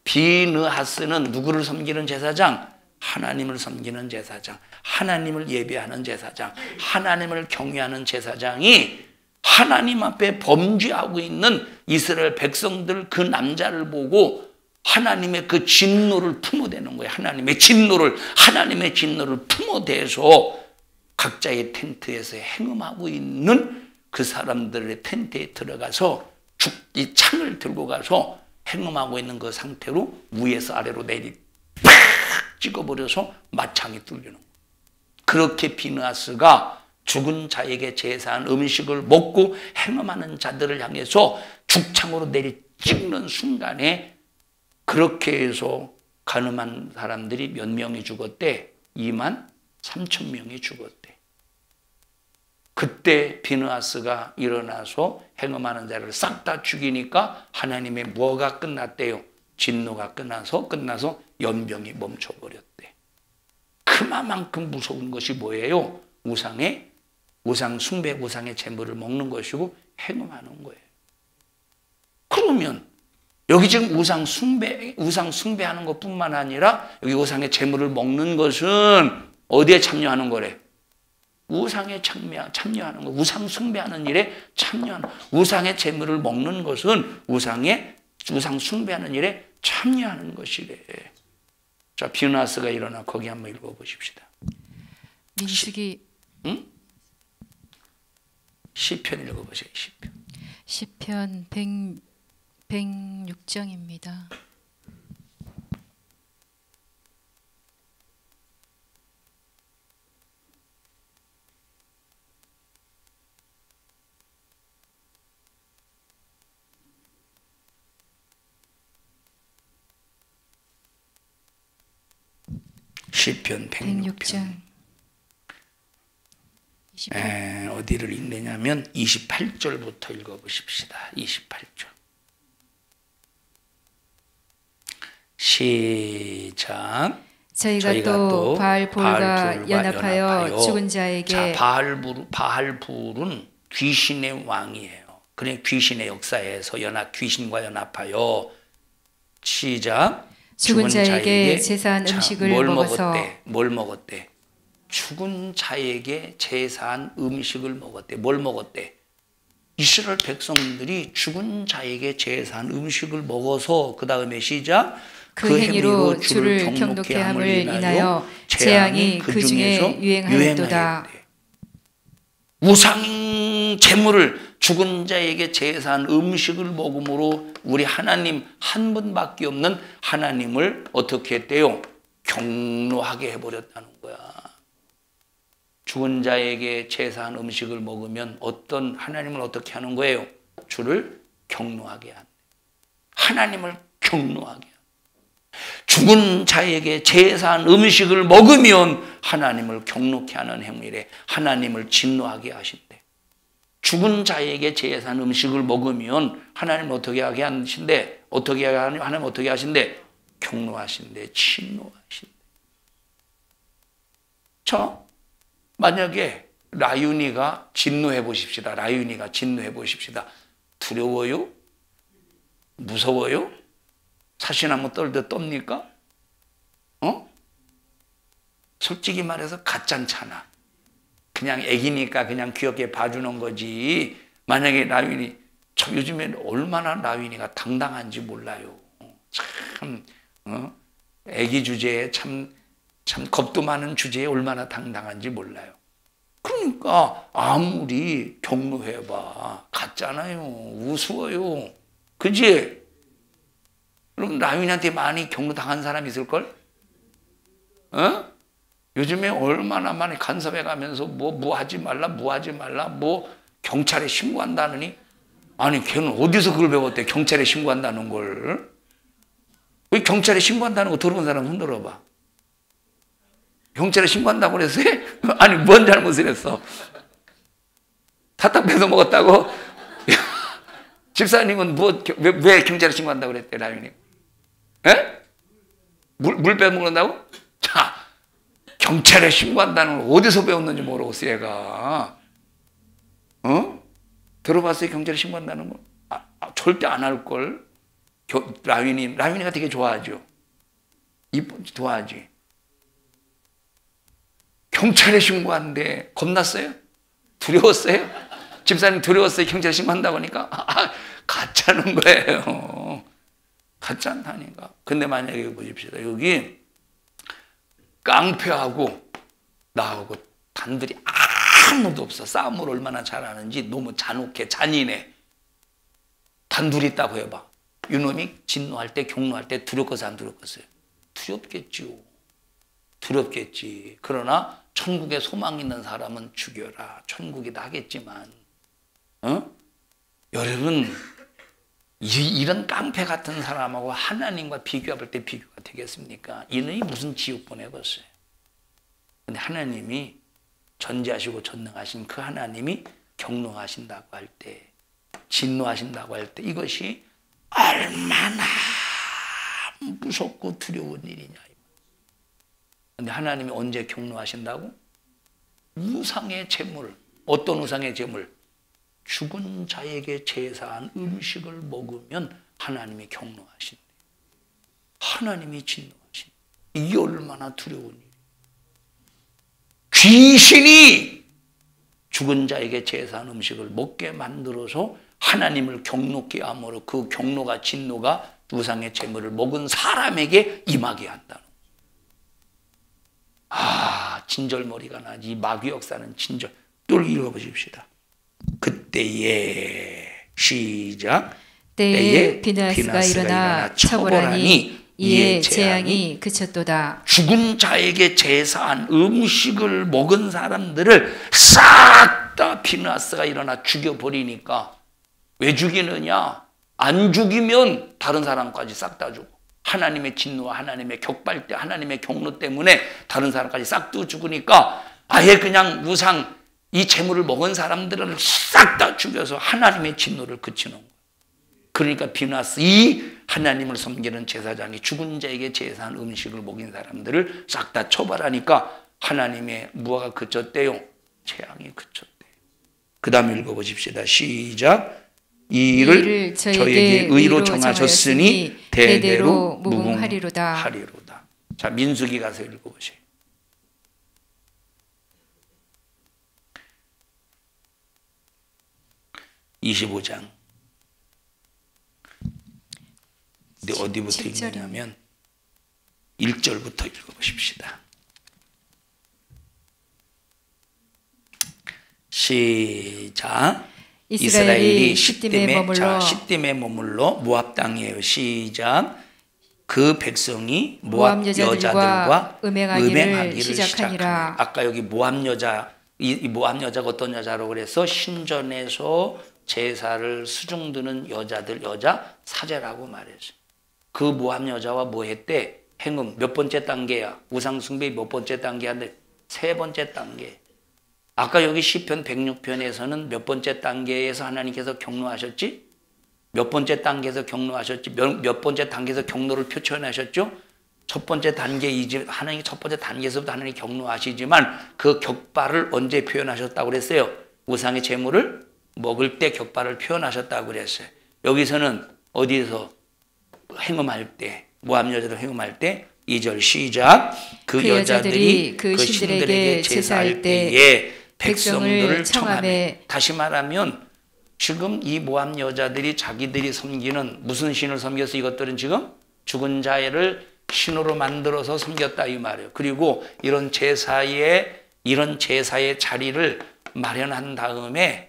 비느하스는 누구를 섬기는 제사장? 하나님을 섬기는 제사장. 하나님을 예배하는 제사장, 하나님을 경외하는 제사장이 하나님 앞에 범죄하고 있는 이스라엘 백성들 그 남자를 보고 하나님의 그 진노를 품어대는 거예요. 하나님의 진노를 품어대서 각자의 텐트에서 행음하고 있는 그 사람들의 텐트에 들어가서 이 창을 들고 가서 행음하고 있는 그 상태로 위에서 아래로 팍 찍어버려서 마창이 뚫리는 거예요. 그렇게 비느하스가 죽은 자에게 제사한 음식을 먹고 행음하는 자들을 향해서 죽창으로 내리 찍는 순간에 그렇게 해서 가늠한 사람들이 몇 명이 죽었대? 2만 3천 명이 죽었대. 그때 비느하스가 일어나서 행음하는 자를 싹 다 죽이니까 하나님의 뭐가 끝났대요? 진노가 끝나서 연병이 멈춰버렸대. 그만큼 무서운 것이 뭐예요? 우상 숭배, 우상의 재물을 먹는 것이고 행음하는 거예요. 그러면 여기 지금 우상 숭배하는 것뿐만 아니라 여기 우상의 재물을 먹는 것은 어디에 참여하는 거래? 우상에 참여하는 거. 우상 숭배하는 일에 참여하는 거. 우상의 재물을 먹는 것은 우상 숭배하는 일에 참여하는 것이래. 자, 비느하스가 일어나 거기 한번 읽어보십시다. 민수기 시편 읽어보세요. 시편 106장입니다. 시편 106장. 어디를 읽느냐면 28절부터 읽어보십시다. 28절. 시작. 저희가 또 바알불과 연합하여 죽은 자에게. 자, 바알불은 귀신의 왕이에요. 그래, 귀신의 역사에서 귀신과 연합하여 시작. 죽은 자에게 제사한 음식을 먹어서. 뭘 먹었대? 죽은 자에게 제사한 음식을 먹었대. 뭘 먹었대? 이스라엘 백성들이 죽은 자에게 제사한 음식을 먹어서 그 다음에 시작. 그 행위로 주를 경독케 함을 인하여 재앙이 그 중에 유행하였도다. 우상 제물을 죽은 자에게 제사한 음식을 먹음으로 우리 하나님 한 분밖에 없는 하나님을 어떻게 했대요? 경노하게 해버렸다는 거야. 죽은 자에게 제사한 음식을 먹으면 하나님을 어떻게 하는 거예요? 주를 경노하게 한다. 하나님을 경노하게 한다. 죽은 자에게 제사한 음식을 먹으면 하나님을 경노케 하는 행위래. 하나님을 진노하게 하신대. 죽은 자에게 제사한 음식을 먹으면 하나님 어떻게 하게 하신대? 하나님 어떻게 하신대? 경노하신대. 진노하신대. 자, 만약에 라윤이가 진노해 보십시다. 두려워요? 무서워요? 사시나무 떨듯 떱니까? 솔직히 말해서 가짠잖아. 그냥 애기니까 그냥 귀엽게 봐주는 거지. 만약에 라윈이, 요즘엔 얼마나 라윈이가 당당한지 몰라요. 참, 애기 주제에 참 겁도 많은 주제에 얼마나 당당한지 몰라요. 그러니까 아무리 경노해봐 같잖아요. 우스워요. 그지? 그럼 라윈한테 많이 경노당한 사람 있을걸? 요즘에 얼마나 많이 간섭해 가면서 뭐 하지 말라, 경찰에 신고한다느니? 아니, 걔는 어디서 그걸 배웠대? 경찰에 신고한다는 걸. 왜 경찰에 신고한다는 거 들어본 사람 손 들어봐. 경찰에 신고한다고 그랬어요? 아니, 뭔 잘못을 했어? 사탕 뺏어 먹었다고? 집사님은 왜 경찰에 신고한다고 그랬대, 라윤이? 에? 물 빼먹는다고? 자, 경찰에 신고한다는 걸 어디서 배웠는지 모르겠어, 얘가. 들어봤어요, 경찰에 신고한다는 거? 절대 안 할걸. 라윤이가 되게 좋아하죠. 좋아하지. 경찰에 신고하는데 겁났어요? 두려웠어요? 집사님 두려웠어요? 경찰에 신고한다고 하니까? 가짜는 거예요. 가짜다니까. 근데 만약에 보십시다. 여기 깡패하고 나하고 단둘이 아무도 없어. 싸움을 얼마나 잘하는지 너무 잔혹해, 잔인해. 단둘이 있다고 해봐. 이놈이 진노할 때, 경노할 때 두렵겠어요, 안 두렵겠어요? 두렵겠지요. 두렵겠지. 그러나 천국에 소망 있는 사람은 죽여라. 천국이다 하겠지만, 여러분, 이런 깡패 같은 사람하고 하나님과 비교할 때 비교가 되겠습니까? 이놈이 무슨 지옥 보내겠어요? 근데 하나님이 전지하시고 전능하신 그 하나님이 경노하신다고 할 때, 진노하신다고 할 때 이것이 얼마나 무섭고 두려운 일이냐. 근데 하나님이 언제 경노하신다고? 우상의 제물. 어떤 우상의 제물? 죽은 자에게 제사한 음식을 먹으면 하나님이 경노하신대. 하나님이 진노하신. 이게 얼마나 두려운 일이에요. 귀신이 죽은 자에게 제사한 음식을 먹게 만들어서 하나님을 경노케 함으로 그 경노가 진노가 우상의 제물을 먹은 사람에게 임하게 한다는. 진절머리가 나지. 이 마귀 역사는 진절. 또 읽어보십시다. 그때에 시작. 때에 비나스가 일어나 처벌하니 이에 재앙이 그쳤도다. 죽은 자에게 제사한 음식을 먹은 사람들을 싹 다 비나스가 일어나 죽여버리니까. 왜 죽이느냐? 안 죽이면 다른 사람까지 싹 다 죽어. 하나님의 진노와 하나님의 격발 때, 하나님의 경노 때문에 다른 사람까지 싹 다 죽으니까 아예 그냥 우상 이 재물을 먹은 사람들을 싹 다 죽여서 하나님의 진노를 그치는 거예요. 그러니까 비나스, 이 하나님을 섬기는 제사장이 죽은 자에게 제사한 음식을 먹인 사람들을 싹 다 처벌하니까 하나님의 무화가 그쳤대요. 재앙이 그쳤대요. 그 다음에 읽어보십시다. 시작. 이 일을 저에게 의로 정하셨으니 대대로 무궁하리로다. 자, 민수기 가서 읽어보세요. (25장) 근데 어디부터 읽느냐면 1절부터 읽어보십시다. 시작. 이스라엘이 시딤에 머물러 모압 땅이에요. 시작. 그 백성이 모압 여자들과 음행하기를 시작하니라. 아까 여기 모압 여자, 이 모압 여자가 어떤 여자라고 그래서 신전에서 제사를 수중드는 여자들, 여자 사제라고 말했어요. 그 모압 여자와 뭐 했대? 행음. 몇 번째 단계야? 우상숭배 몇 번째 단계인데? 세 번째 단계. 아까 여기 시편 106편에서는 몇 번째 단계에서 하나님께서 경노하셨지? 몇 번째 단계에서 경노하셨지? 몇 번째 단계에서 경노를 표현하셨죠? 첫 번째 단계이지, 하나님 첫 번째 단계에서부터 하나님이 경노하시지만 그 격발을 언제 표현하셨다고 그랬어요? 우상의 제물을 먹을 때 격발을 표현하셨다고 그랬어요. 여기서는 어디에서 행음할 때, 모압 여자들 행음할 때 2절 시작. 그 여자들이 그 신들에게 제사할 때에 백성들을 청하매. 다시 말하면 지금 이 모압 여자들이 자기들이 섬기는 무슨 신을 섬겨서 이것들은 지금 죽은 자를 신으로 만들어서 섬겼다 이 말이에요. 그리고 이런 제사의 자리를 마련한 다음에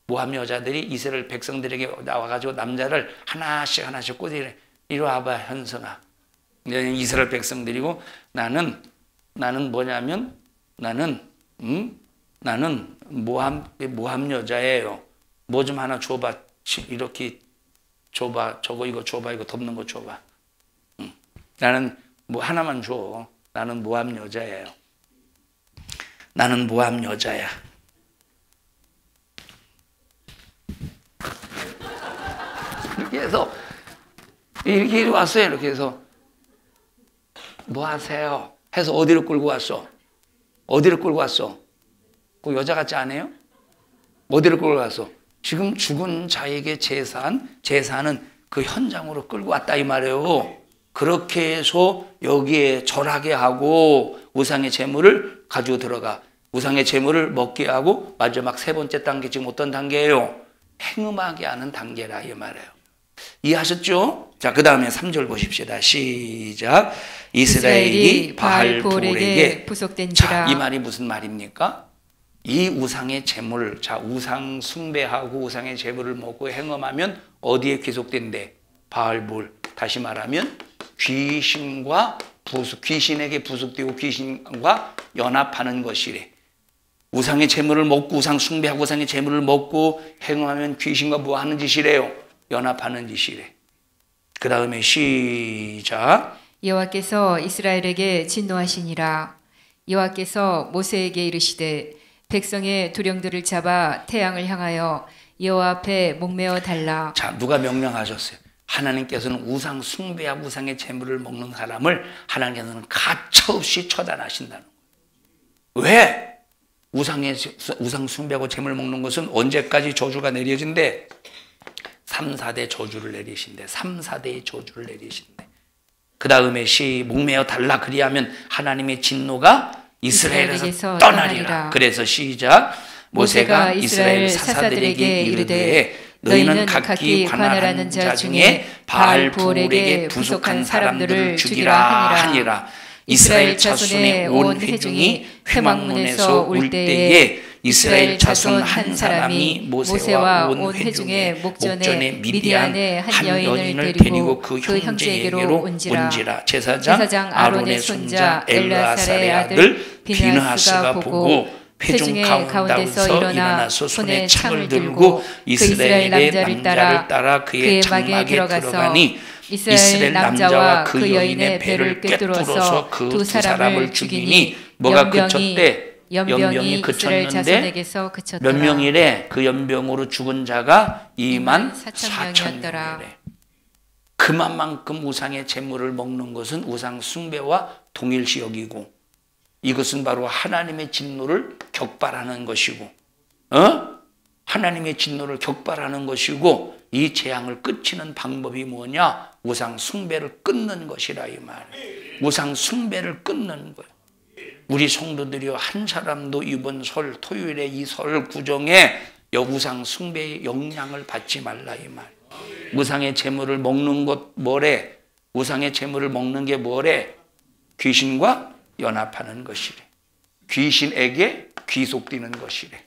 모압 여자들이 이스라엘 백성들에게 나와가지고 남자를 하나씩 꼬리를 이리 와봐 현성아. 이스라엘 백성들이고 나는 뭐냐면 나는 모압 여자예요. 뭐 좀 하나 줘봐. 이렇게 줘봐. 이거 줘봐. 이거 덮는 거 줘봐. 나는 뭐 하나만 줘. 나는 모압 여자예요. 나는 모압 여자야. 이렇게 해서 이렇게 왔어요. 이렇게 해서 뭐 하세요? 해서 어디를 끌고 왔어? 그 여자 같지 않아요? 어디를 끌고 왔어? 지금 죽은 자에게 제사는 그 현장으로 끌고 왔다 이 말이에요. 그렇게 해서 여기에 절하게 하고 우상의 제물을 가지고 들어가. 우상의 제물을 먹게 하고 마지막 세 번째 단계 지금 어떤 단계예요? 행음하게 하는 단계라 이 말이에요. 이해하셨죠? 자, 그 다음에 3절 보십시다. 시작. 이스라엘이 바알볼에게 부속된지라. 자, 이 말이 무슨 말입니까? 이 우상의 제물, 자, 우상 숭배하고 우상의 제물을 먹고 행음하면 어디에 귀속된대? 바알볼. 다시 말하면 귀신에게 부속되고 귀신과 연합하는 것이래. 우상의 제물을 먹고 우상 숭배하고 우상의 제물을 먹고 행음하면 귀신과 뭐 하는 짓이래요? 연합하는 짓이래. 그 다음에 시작. 여호와께서 이스라엘에게 진노하시니라. 여호와께서 모세에게 이르시되 백성의 두령들을 잡아 태양을 향하여 여호와 앞에 목매어 달라. 자, 누가 명령하셨어요? 하나님께서는 우상 숭배하고 우상의 제물을 먹는 사람을 하나님께서는 가차없이 처단하신다는 거예요. 왜? 우상 숭배하고 제물 먹는 것은 언제까지 저주가 내려진대? 3, 4대 저주를 내리신대. 3, 4대의 저주를 내리신대. 그 다음에 목매어 달라. 그리하면 하나님의 진노가 이스라엘에서 떠나리라. 그래서 시작. 모세가 이스라엘 사사들에게 이르되 너희는 각기 관할하는 자 중에 바알볼에게 부속한 사람들을 죽이라 하니라. 이스라엘 자손의 온 회중이 회막문에서 올 때에 이스라엘 자손 한 사람이 모세와 온 회중의 목전에 미디안의 한 여인을 데리고 그 형제에게로 온지라. 제사장 아론의 손자 엘르아살의 아들 비느하스가 보고 회중 가운데서 일어나서 손에 창을 들고 이스라엘의 남자를 따라 그의 장막에 들어가니 이스라엘 남자와 그 여인의 배를 꿰뚫어서 그 두 사람을 죽이니 뭐가 그쳤대? 연병이 그쳤는데 몇 명이래? 그 연병으로 죽은 자가 24,000명이래. 그만큼 우상의 제물을 먹는 것은 우상 숭배와 동일시 여기고 이것은 바로 하나님의 진노를 격발하는 것이고 하나님의 진노를 격발하는 것이고 이 재앙을 끝이는 방법이 뭐냐? 우상 숭배를 끊는 것이라 이 말이에요. 우상 숭배를 끊는 거예요. 우리 성도들이요, 한 사람도 이번 설 토요일에 이 설 구정에 우상 숭배의 영향을 받지 말라 이 말. 우상의 제물을 먹는 것 뭐래? 우상의 제물을 먹는 게 뭐래? 귀신과 연합하는 것이래. 귀신에게 귀속되는 것이래.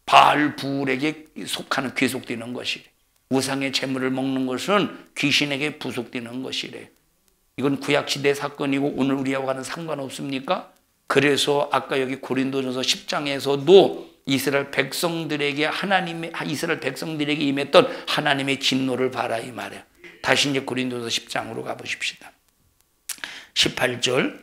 바알불에게 속하는 귀속되는 것이래. 우상의 제물을 먹는 것은 귀신에게 부속되는 것이래. 이건 구약시대 사건이고 오늘 우리하고 하는 상관없습니까? 그래서 아까 여기 고린도전서 10장에서도 이스라엘 백성들에게 임했던 하나님의 진노를 봐라 이 말이에요. 다시 이제 고린도전서 10장으로 가보십시다. 18절.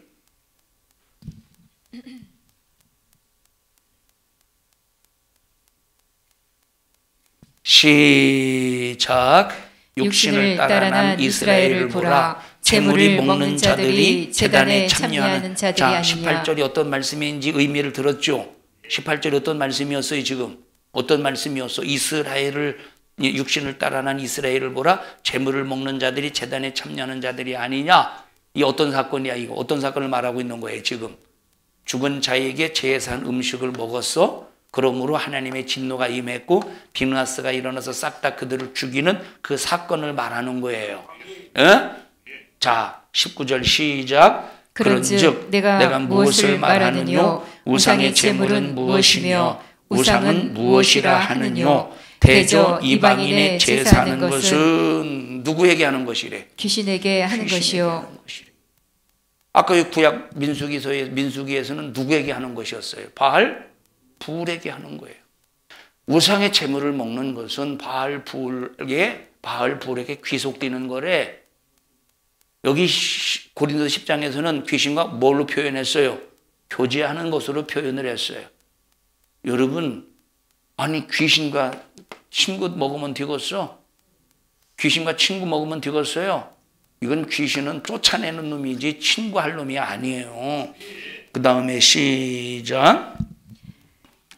시작. 육신을 따라 난 이스라엘을 보라. 재물을 먹는 자들이 제단에 참여하는 자들이 아니냐. 18절이 어떤 말씀인지 의미를 들었죠. 18절이 어떤 말씀이었어요 지금? 어떤 말씀이었어? 육신을 따라 난 이스라엘을 보라. 재물을 먹는 자들이 제단에 참여하는 자들이 아니냐. 이 어떤 사건이야 이거? 어떤 사건을 말하고 있는 거예요 지금? 죽은 자에게 제사한 음식을 먹었어. 그러므로 하나님의 진노가 임했고 비느하스가 일어나서 싹 다 그들을 죽이는 그 사건을 말하는 거예요. 자, 19절 시작. 그런즉 내가 무엇을 말하느뇨? 우상의 제물은 무엇이며 우상은 무엇이라 하느뇨? 대저 이방인의 제사하는 것은 누구에게 하는 것이래? 귀신에게 하는 것이요. 아까 구약 민수기에서는 누구에게 하는 것이었어요? 바알불에게 하는 거예요. 우상의 제물을 먹는 것은 바알불에게 귀속되는 거래. 여기 고린도 10장에서는 귀신과 뭘로 표현했어요? 교제하는 것으로 표현을 했어요. 여러분, 아니 귀신과 친구 먹으면 되겠어? 귀신과 친구 먹으면 되겠어요? 이건 귀신은 쫓아내는 놈이지 친구할 놈이 아니에요. 그 다음에 시작.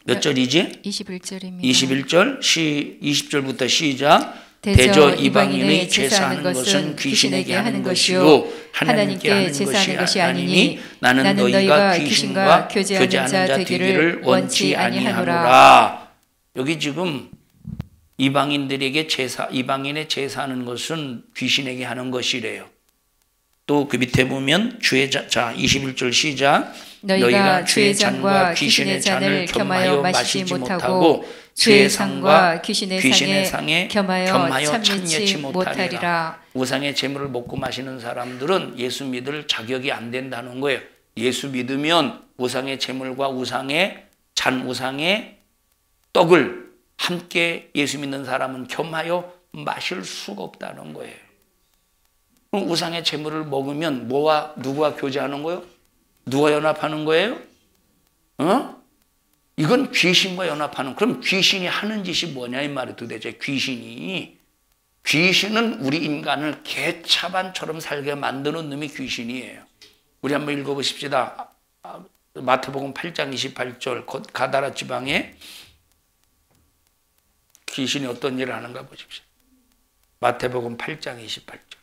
몇 절이지? 21절입니다. 21절 20절부터 시작. 대저 이방인의 제사하는 것은 귀신에게 하는 것이요 하나님께 하는 것이 아니니 나는 너희가 귀신과 교제하는 자 되기를 원치 아니하노라. 여기 지금 이방인들에게 이방인의 제사하는 것은 귀신에게 하는 것이래요. 또 그 밑에 보면 자 21절 시작. 너희가 주의 잔과 귀신의 잔을 겸하여 마시지 못하고 주의 상과 귀신의 상에 겸하여 참여치 못하리라. 우상의 제물을 먹고 마시는 사람들은 예수 믿을 자격이 안 된다는 거예요. 예수 믿으면 우상의 제물과 우상의 떡을 함께 예수 믿는 사람은 겸하여 마실 수가 없다는 거예요. 그럼 우상의 제물을 먹으면 누구와 교제하는 거예요? 누가 연합하는 거예요? 이건 귀신과 연합하는. 그럼 귀신이 하는 짓이 뭐냐 이 말이 도대체. 귀신은 우리 인간을 개차반처럼 살게 만드는 놈이 귀신이에요. 우리 한번 읽어보십시다. 마태복음 8장 28절 가다라 지방에 귀신이 어떤 일을 하는가 보십시오. 마태복음 8장 28절.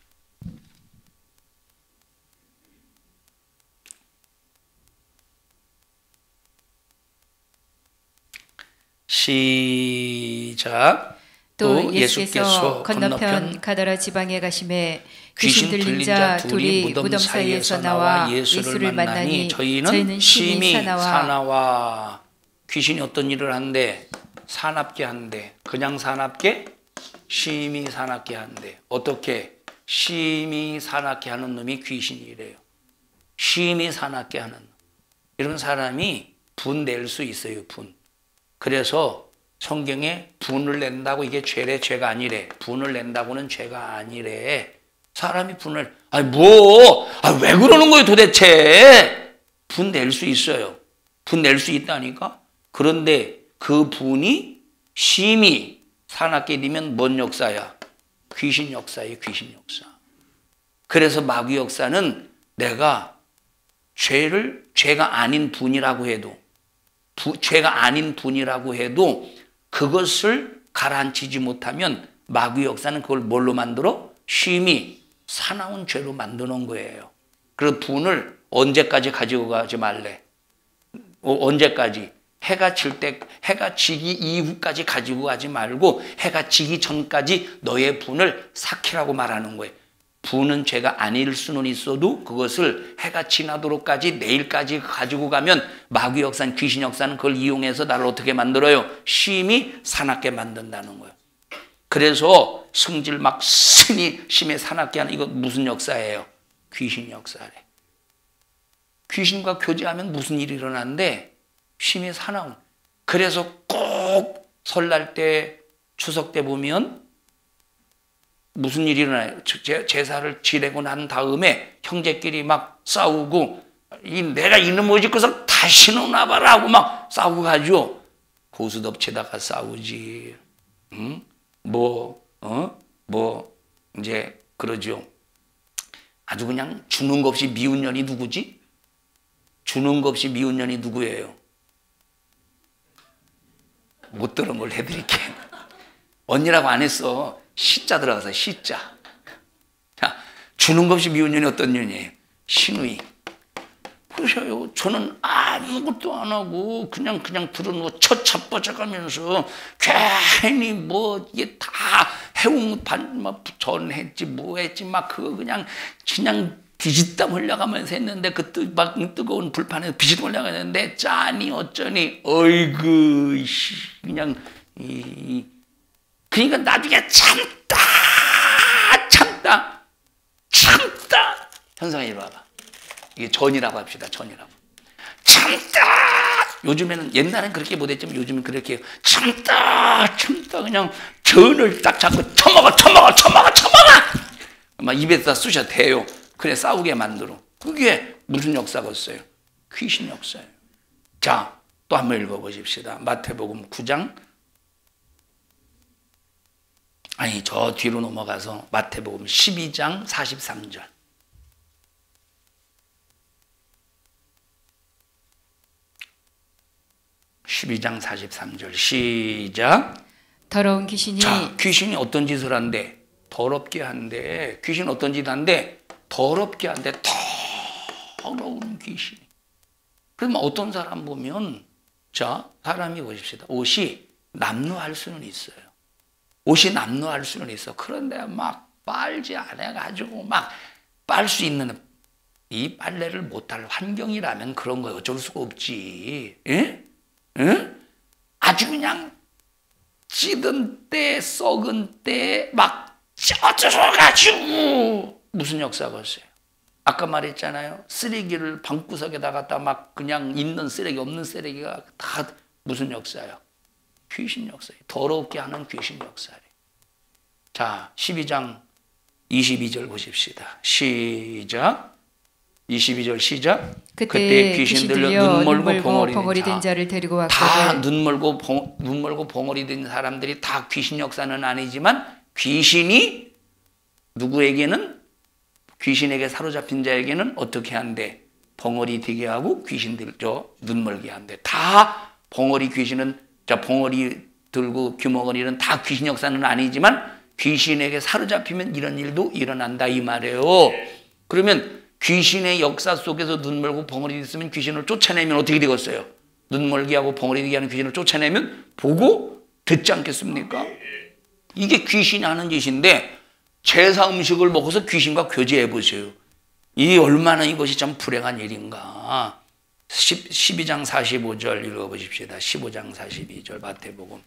시작. 또 예수께서 건너편 가다라 지방에 가심에 귀신 들린 자 둘이 무덤 사이에서 나와 예수를 만나니 저희는 심히 사나와. 귀신이 어떤 일을 한대? 사납게 한대. 그냥 사납게? 심히 사납게 한대. 어떻게? 심히 사납게 하는 놈이 귀신이래요. 심히 사납게 하는. 이런 사람이 분 낼 수 있어요. 분. 그래서 성경에 분을 낸다고 이게 죄가 아니래. 분을 낸다고는 죄가 아니래. 사람이 분을, 왜 그러는 거예요 도대체? 분 낼 수 있어요. 분 낼 수 있다니까? 그런데 그 분이 심히 사납게 되면 뭔 역사야? 귀신 역사예요, 귀신 역사. 그래서 마귀 역사는 내가 죄가 아닌 분이라고 해도 그것을 가라앉히지 못하면 마귀 역사는 그걸 뭘로 만들어? 심히 사나운 죄로 만드는 거예요. 그래서 분을 언제까지 가지고 가지 말래? 언제까지? 해가 지기 이후까지 가지고 가지 말고 해가 지기 전까지 너의 분을 삭히라고 말하는 거예요. 분은 죄가 아닐 수는 있어도 그것을 해가 지나도록까지 내일까지 가지고 가면 마귀 역사는 귀신 역사는 그걸 이용해서 나를 어떻게 만들어요? 심히 사납게 만든다는 거예요. 그래서 성질 막 심히 사납게 하는 이거 무슨 역사예요? 귀신 역사래. 귀신과 교제하면 무슨 일이 일어나는데 심히 사나운. 그래서 꼭 설날 때 추석 때 보면 무슨 일이 일어나요? 제사를 지내고 난 다음에 형제끼리 막 싸우고 내가 이놈 오직 것을 다시는 와봐라 하고 막 싸우고 가죠. 고스톱치다가 싸우지. 이제 그러죠. 아주 그냥 주는 것 없이 미운 년이 누구지? 주는 것 없이 미운 년이 누구예요? 못 들은 걸 해드릴게. 언니라고 안 했어. 시자 들어가서 시자. 자, 주는 것 없이 미운 년이 어떤 년이에요? 신우이. 보셔요. 저는 아무것도 안 하고 그냥 들어놓고 처차뻗어가면서 괜히 이게 다 해웅 전했지 뭐했지 그거 그냥 비지땀 흘려가면서 했는데 뜨거운 불판에 비지땀 흘려가는데 짜니 어쩌니 어이구 그러니까 나중에 참다 현상이 이리 와봐. 이게 전이라고 합시다. 전이라고. 참다. 요즘에는 옛날엔 그렇게 못했지만 요즘은 그렇게 해요. 참다 그냥 전을 딱 잡고 처먹어 막 입에다 쑤셔 대요. 그래 싸우게 만들어. 그게 무슨 역사겠어요? 귀신 역사예요. 자, 또 한번 읽어보십시다. 마태복음 9장 저 뒤로 넘어가서 마태복음 12장 43절. (12장 43절) 시작. 더러운 귀신이 자, 귀신이 어떤 짓을 한대? 더럽게 한대. 귀신 어떤 짓 한대? 더럽게 한대. 더러운 귀신. 그러면 어떤 사람 보면, 자, 사람이 보십시다. 옷이 남루할 수는 있어요. 옷이 남루할 수는 있어. 그런데 막 빨지 않아가지고 막 빨 수 있는 이 빨래를 못할 환경이라면 그런 거 어쩔 수가 없지. 예? 응? 아주 그냥 찌든 때, 썩은 때 막 쪄들어가지고 무슨 역사가 있어요? 아까 말했잖아요. 쓰레기를 방구석에다 갖다 막 그냥 있는 쓰레기 없는 쓰레기가 다 무슨 역사예요? 귀신 역사예요. 더럽게 하는 귀신 역사예요. 자, 12장 22절 보십시다. 시작. 22절 시작. 그때 귀신 들려 눈 멀고 벙어리 된 자를 데리고 왔거든. 다 눈 멀고 벙어리 된 사람들이 다 귀신 역사는 아니지만 귀신이 누구에게는 귀신에게 사로잡힌 자에게는 어떻게 한대? 벙어리 되게 하고 귀신들 눈 멀게 한대. 다 벙어리 귀신은 벙어리 들고 규머거리는 다 귀신 역사는 아니지만 귀신에게 사로잡히면 이런 일도 일어난다 이 말이에요. 그러면 귀신의 역사 속에서 눈 멀고 벙어리 있으면 귀신을 쫓아내면 어떻게 되겠어요? 눈 멀게 하고 벙어리 되게 하는 귀신을 쫓아내면 보고 듣지 않겠습니까? 이게 귀신이 하는 짓인데 제사 음식을 먹어서 귀신과 교제해 보세요. 이 얼마나 이것이 참 불행한 일인가. 12장 45절 읽어보십시다. 15장 42절 마태복음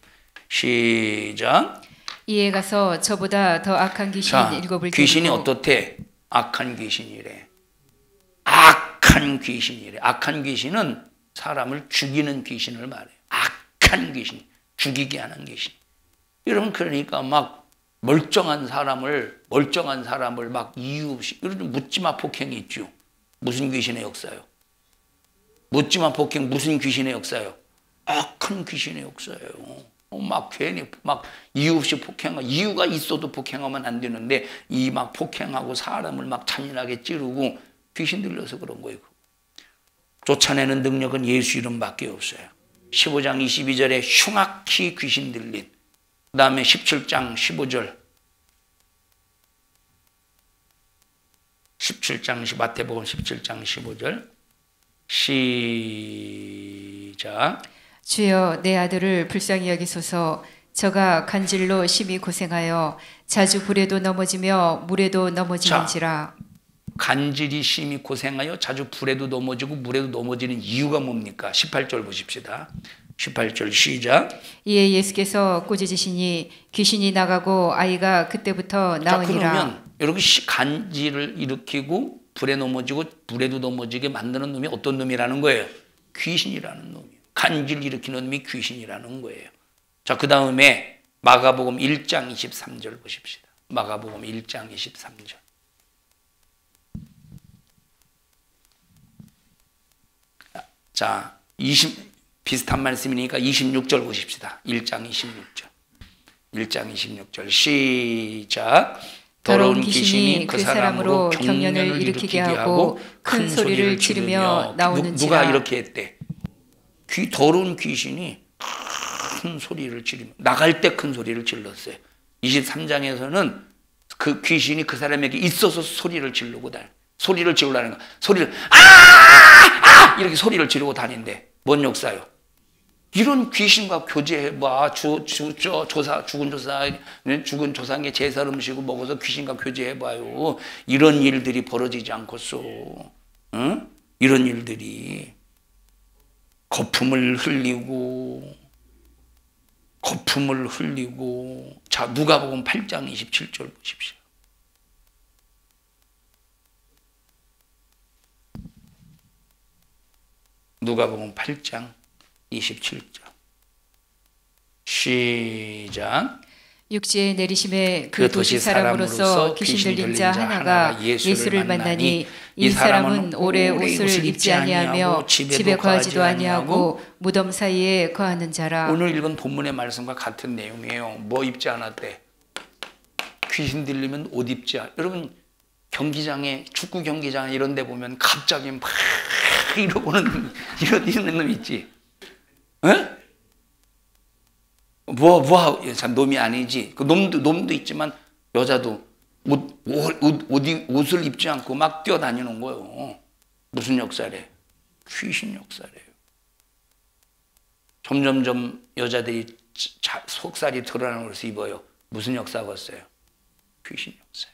시작. 이에 가서 저보다 더 악한 귀신 일곱을 데리고. 귀신이 어떻대? 악한 귀신이래. 악한 귀신이래. 악한 귀신은 사람을 죽이는 귀신을 말해요. 악한 귀신, 죽이게 하는 귀신. 여러분 그러니까 막 멀쩡한 사람을 막 이유 없이 묻지마 폭행이 있죠. 무슨 귀신의 역사요? 묻지마 폭행 무슨 귀신의 역사요? 악한 귀신의 역사예요. 막 괜히 막 이유 없이 폭행하고 이유가 있어도 폭행하면 안 되는데 이 막 폭행하고 사람을 막 잔인하게 찌르고 귀신 들려서 그런 거예요. 쫓아내는 능력은 예수 이름밖에 없어요. 15장 22절에 흉악히 귀신 들린 그 다음에 17장 15절 17장 마태복음 17장 15절 시작. 주여 내 아들을 불쌍히 여기소서. 저가 간질로 심히 고생하여 자주 불에도 넘어지며 물에도 넘어지는지라. 간질이 심히 고생하여 자주 불에도 넘어지고 물에도 넘어지는 이유가 뭡니까? 18절 보십시다. 18절 시작. 이에 예수께서 꾸짖으시니 귀신이 나가고 아이가 그때부터 나으니라. 그러면 여러분 간질을 일으키고 불에 넘어지고 물에도 넘어지게 만드는 놈이 어떤 놈이라는 거예요? 귀신이라는 놈이에요. 간질 일으키는 놈이 귀신이라는 거예요. 자, 그 다음에 마가복음 1장 23절 보십시다. 마가복음 1장 23절. 자, 비슷한 말씀이니까 26절 보십시다. 1장 26절. 1장 26절 시작. 더러운 귀신이 그 사람으로 경련을 일으키게 하고 큰 소리를 지르며 나오는지라. 누가 이렇게 했대? 더러운 귀신이 큰 소리를 지르며 나갈 때 큰 소리를 질렀어요. 23장에서는 그 귀신이 그 사람에게 있어서 소리를 지르고 소리를 지르려는 거야. 소리를 이렇게 소리를 지르고 다닌대. 뭔 역사요? 이런 귀신과 교제해봐. 죽은 조상의 제사 음식을 먹어서 귀신과 교제해봐요. 이런 일들이 벌어지지 않겠어. 응? 이런 일들이 거품을 흘리고 자, 누가복음 8장 27절 보십시오. 누가복음 8장 27절 시작. 육지에 내리심에 그 도시 사람으로서 귀신 들린 자 하나가 예수를 만나니 이 사람은 오래 옷을 입지 아니하며 집에 거하지도 아니하고 무덤 사이에 거하는 자라. 오늘 읽은 본문의 말씀과 같은 내용이에요. 뭐 입지 않았대? 귀신 들리면 옷 입지 않. 여러분 경기장에 축구 경기장 이런 데 보면 갑자기 막 이러고는 이런 놈 있지. 에? 놈이 아니지. 그 놈도 있지만 여자도 옷을 입지 않고 막 뛰어다니는 거예요. 무슨 역사래? 귀신 역사래요. 점점점 여자들이 속살이 드러나는 것을 입어요. 무슨 역사겠어요? 귀신 역사예요.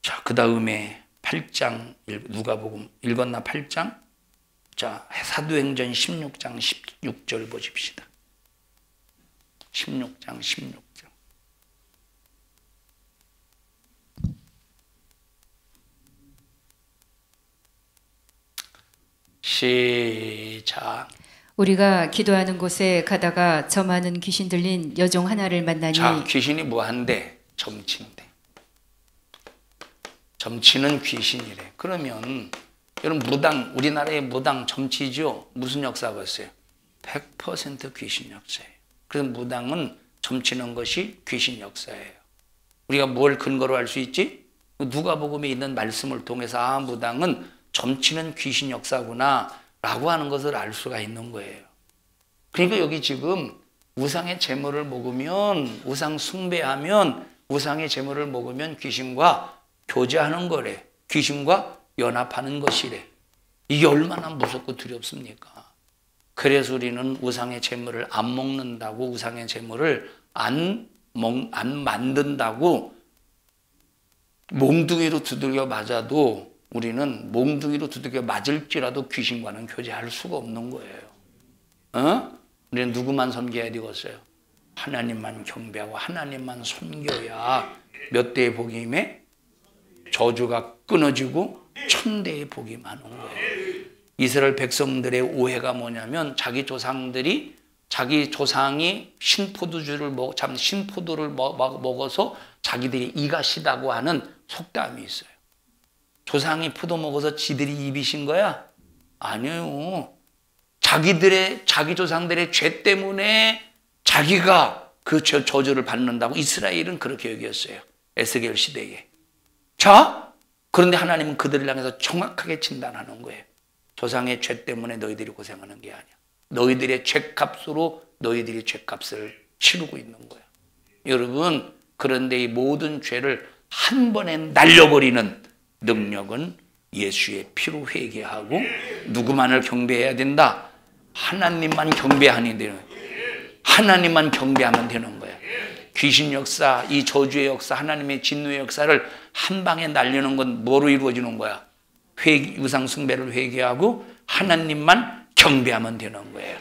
자, 그 다음에 8장, 누가복음 읽었나 8장? 자, 사도행전 16장 16절 보십시다. 16장 16절. 시작. 우리가 기도하는 곳에 가다가 저 많은 귀신 들린 여종 하나를 만나니. 자, 귀신이 뭐한데? 점치인데. 점치는 귀신이래. 그러면 여러분 무당, 우리나라의 무당 점치죠? 무슨 역사겠어요? 100% 귀신 역사예요. 그래서 무당은 점치는 것이 귀신 역사예요. 우리가 뭘 근거로 할 수 있지? 누가복음에 있는 말씀을 통해서 무당은 점치는 귀신 역사구나 라고 하는 것을 알 수가 있는 거예요. 그러니까 여기 지금 우상의 제물을 먹으면, 우상 숭배하면, 우상의 제물을 먹으면 귀신과 교제하는 거래. 귀신과 연합하는 것이래. 이게 얼마나 무섭고 두렵습니까? 그래서 우리는 우상의 제물을 안 먹는다고, 우상의 제물을 안 만든다고 몽둥이로 두들겨 맞아도, 우리는 몽둥이로 두들겨 맞을지라도 귀신과는 교제할 수가 없는 거예요. 우리는 누구만 섬겨야 되겠어요? 하나님만 경배하고 하나님만 섬겨야 몇 대의 복이 임해? 저주가 끊어지고 천대의 복이 많은 거예요. 이스라엘 백성들의 오해가 뭐냐면 자기 조상이 신포도를 먹어서 자기들이 이가 시다고 하는 속담이 있어요. 조상이 포도 먹어서 지들이 입이신 거야? 아니에요. 자기 조상들의 죄 때문에 자기가 그 저주를 받는다고 이스라엘은 그렇게 여겼어요. 에스겔 시대에. 자, 그런데 하나님은 그들을 향해서 정확하게 진단하는 거예요. 조상의 죄 때문에 너희들이 고생하는 게 아니야. 너희들의 죄값으로 너희들이 죄값을 치르고 있는 거야. 여러분, 그런데 이 모든 죄를 한 번에 날려버리는 능력은 예수의 피로 회개하고 누구만을 경배해야 된다? 하나님만 경배하면 되는 거예요. 하나님만 경배하면 되는 거예요. 귀신 역사, 이 저주의 역사, 하나님의 진노의 역사를 한 방에 날리는 건 뭐로 이루어지는 거야? 우상 숭배를 회개하고 하나님만 경배하면 되는 거예요.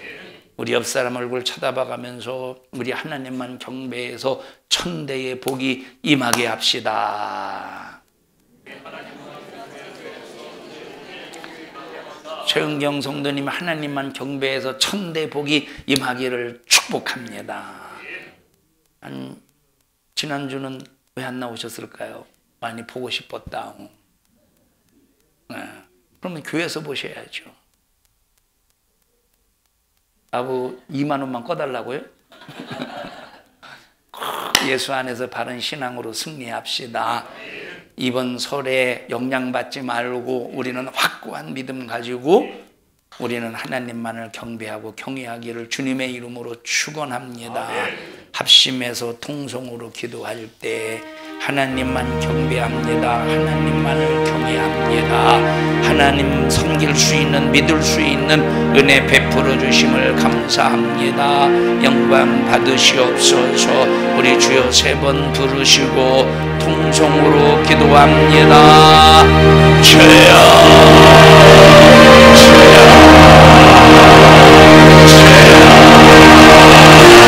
우리 옆 사람 얼굴 쳐다봐가면서 우리 하나님만 경배해서 천대의 복이 임하게 합시다. 최은경 성도님, 하나님만 경배해서 천대 복이 임하기를 축복합니다. 지난주는 왜 안 나오셨을까요? 많이 보고 싶었다. 그러면 교회에서 보셔야죠. 나보고 2만 원만 꺼달라고요? 예수 안에서 바른 신앙으로 승리합시다. 이번 설에 영향받지 말고 우리는 확고한 믿음 가지고 우리는 하나님만을 경배하고 경외하기를 주님의 이름으로 축원합니다. 합심해서 통성으로 기도할 때 하나님만 경배합니다. 하나님만을 경외합니다. 하나님 섬길 수 있는, 믿을 수 있는 은혜 베풀어 주심을 감사합니다. 영광 받으시옵소서. 우리 주여 3번 부르시고 통성으로 기도합니다. 주여,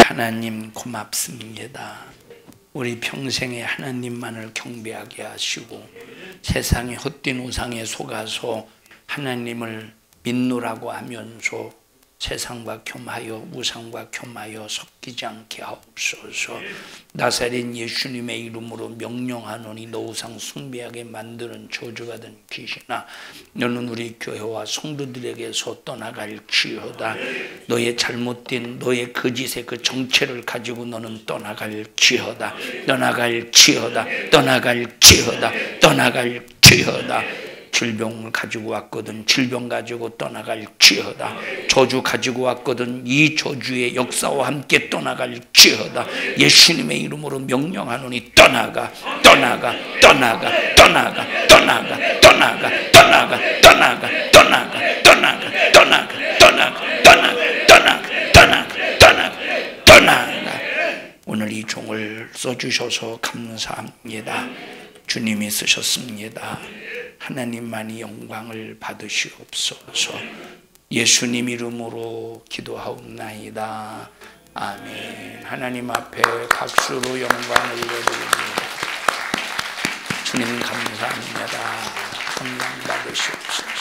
하나님 고맙습니다. 우리 평생에 하나님만을 경배하게 하시고 세상의 헛된 우상에 속아서 하나님을 믿노라고 하면서 세상과 겸하여 우상과 겸하여 섞이지 않게 하옵소서. 나사렛 예수님의 이름으로 명령하노니 너 우상 숭배하게 만드는 저주받은 귀신아, 너는 우리 교회와 성도들에게서 떠나갈지어다. 너의 잘못된 너의 거짓의 그 정체를 가지고 너는 떠나갈지어다. 떠나갈지어다. 떠나갈지어다. 떠나갈지어다. 질병을 가지고 왔거든 질병 가지고 떠나갈지어다. 저주 가지고 왔거든 이 저주의 역사와 함께 떠나갈지어다. 예수님의 이름으로 명령하노니 떠나가 떠나가 떠나가 떠나가 떠나가 떠나가 떠나가 떠나가 떠나가 떠나가 떠나가 떠나가 떠나가 떠나가 떠나가. 오늘 이 종을 써주셔서 감사합니다. 주님이 쓰셨습니다. 하나님만이 영광을 받으시옵소서. 예수님 이름으로 기도하옵나이다. 아멘. 하나님 앞에 박수로 영광을 올려드립니다. 주님 감사합니다. 영광 받으시옵소서.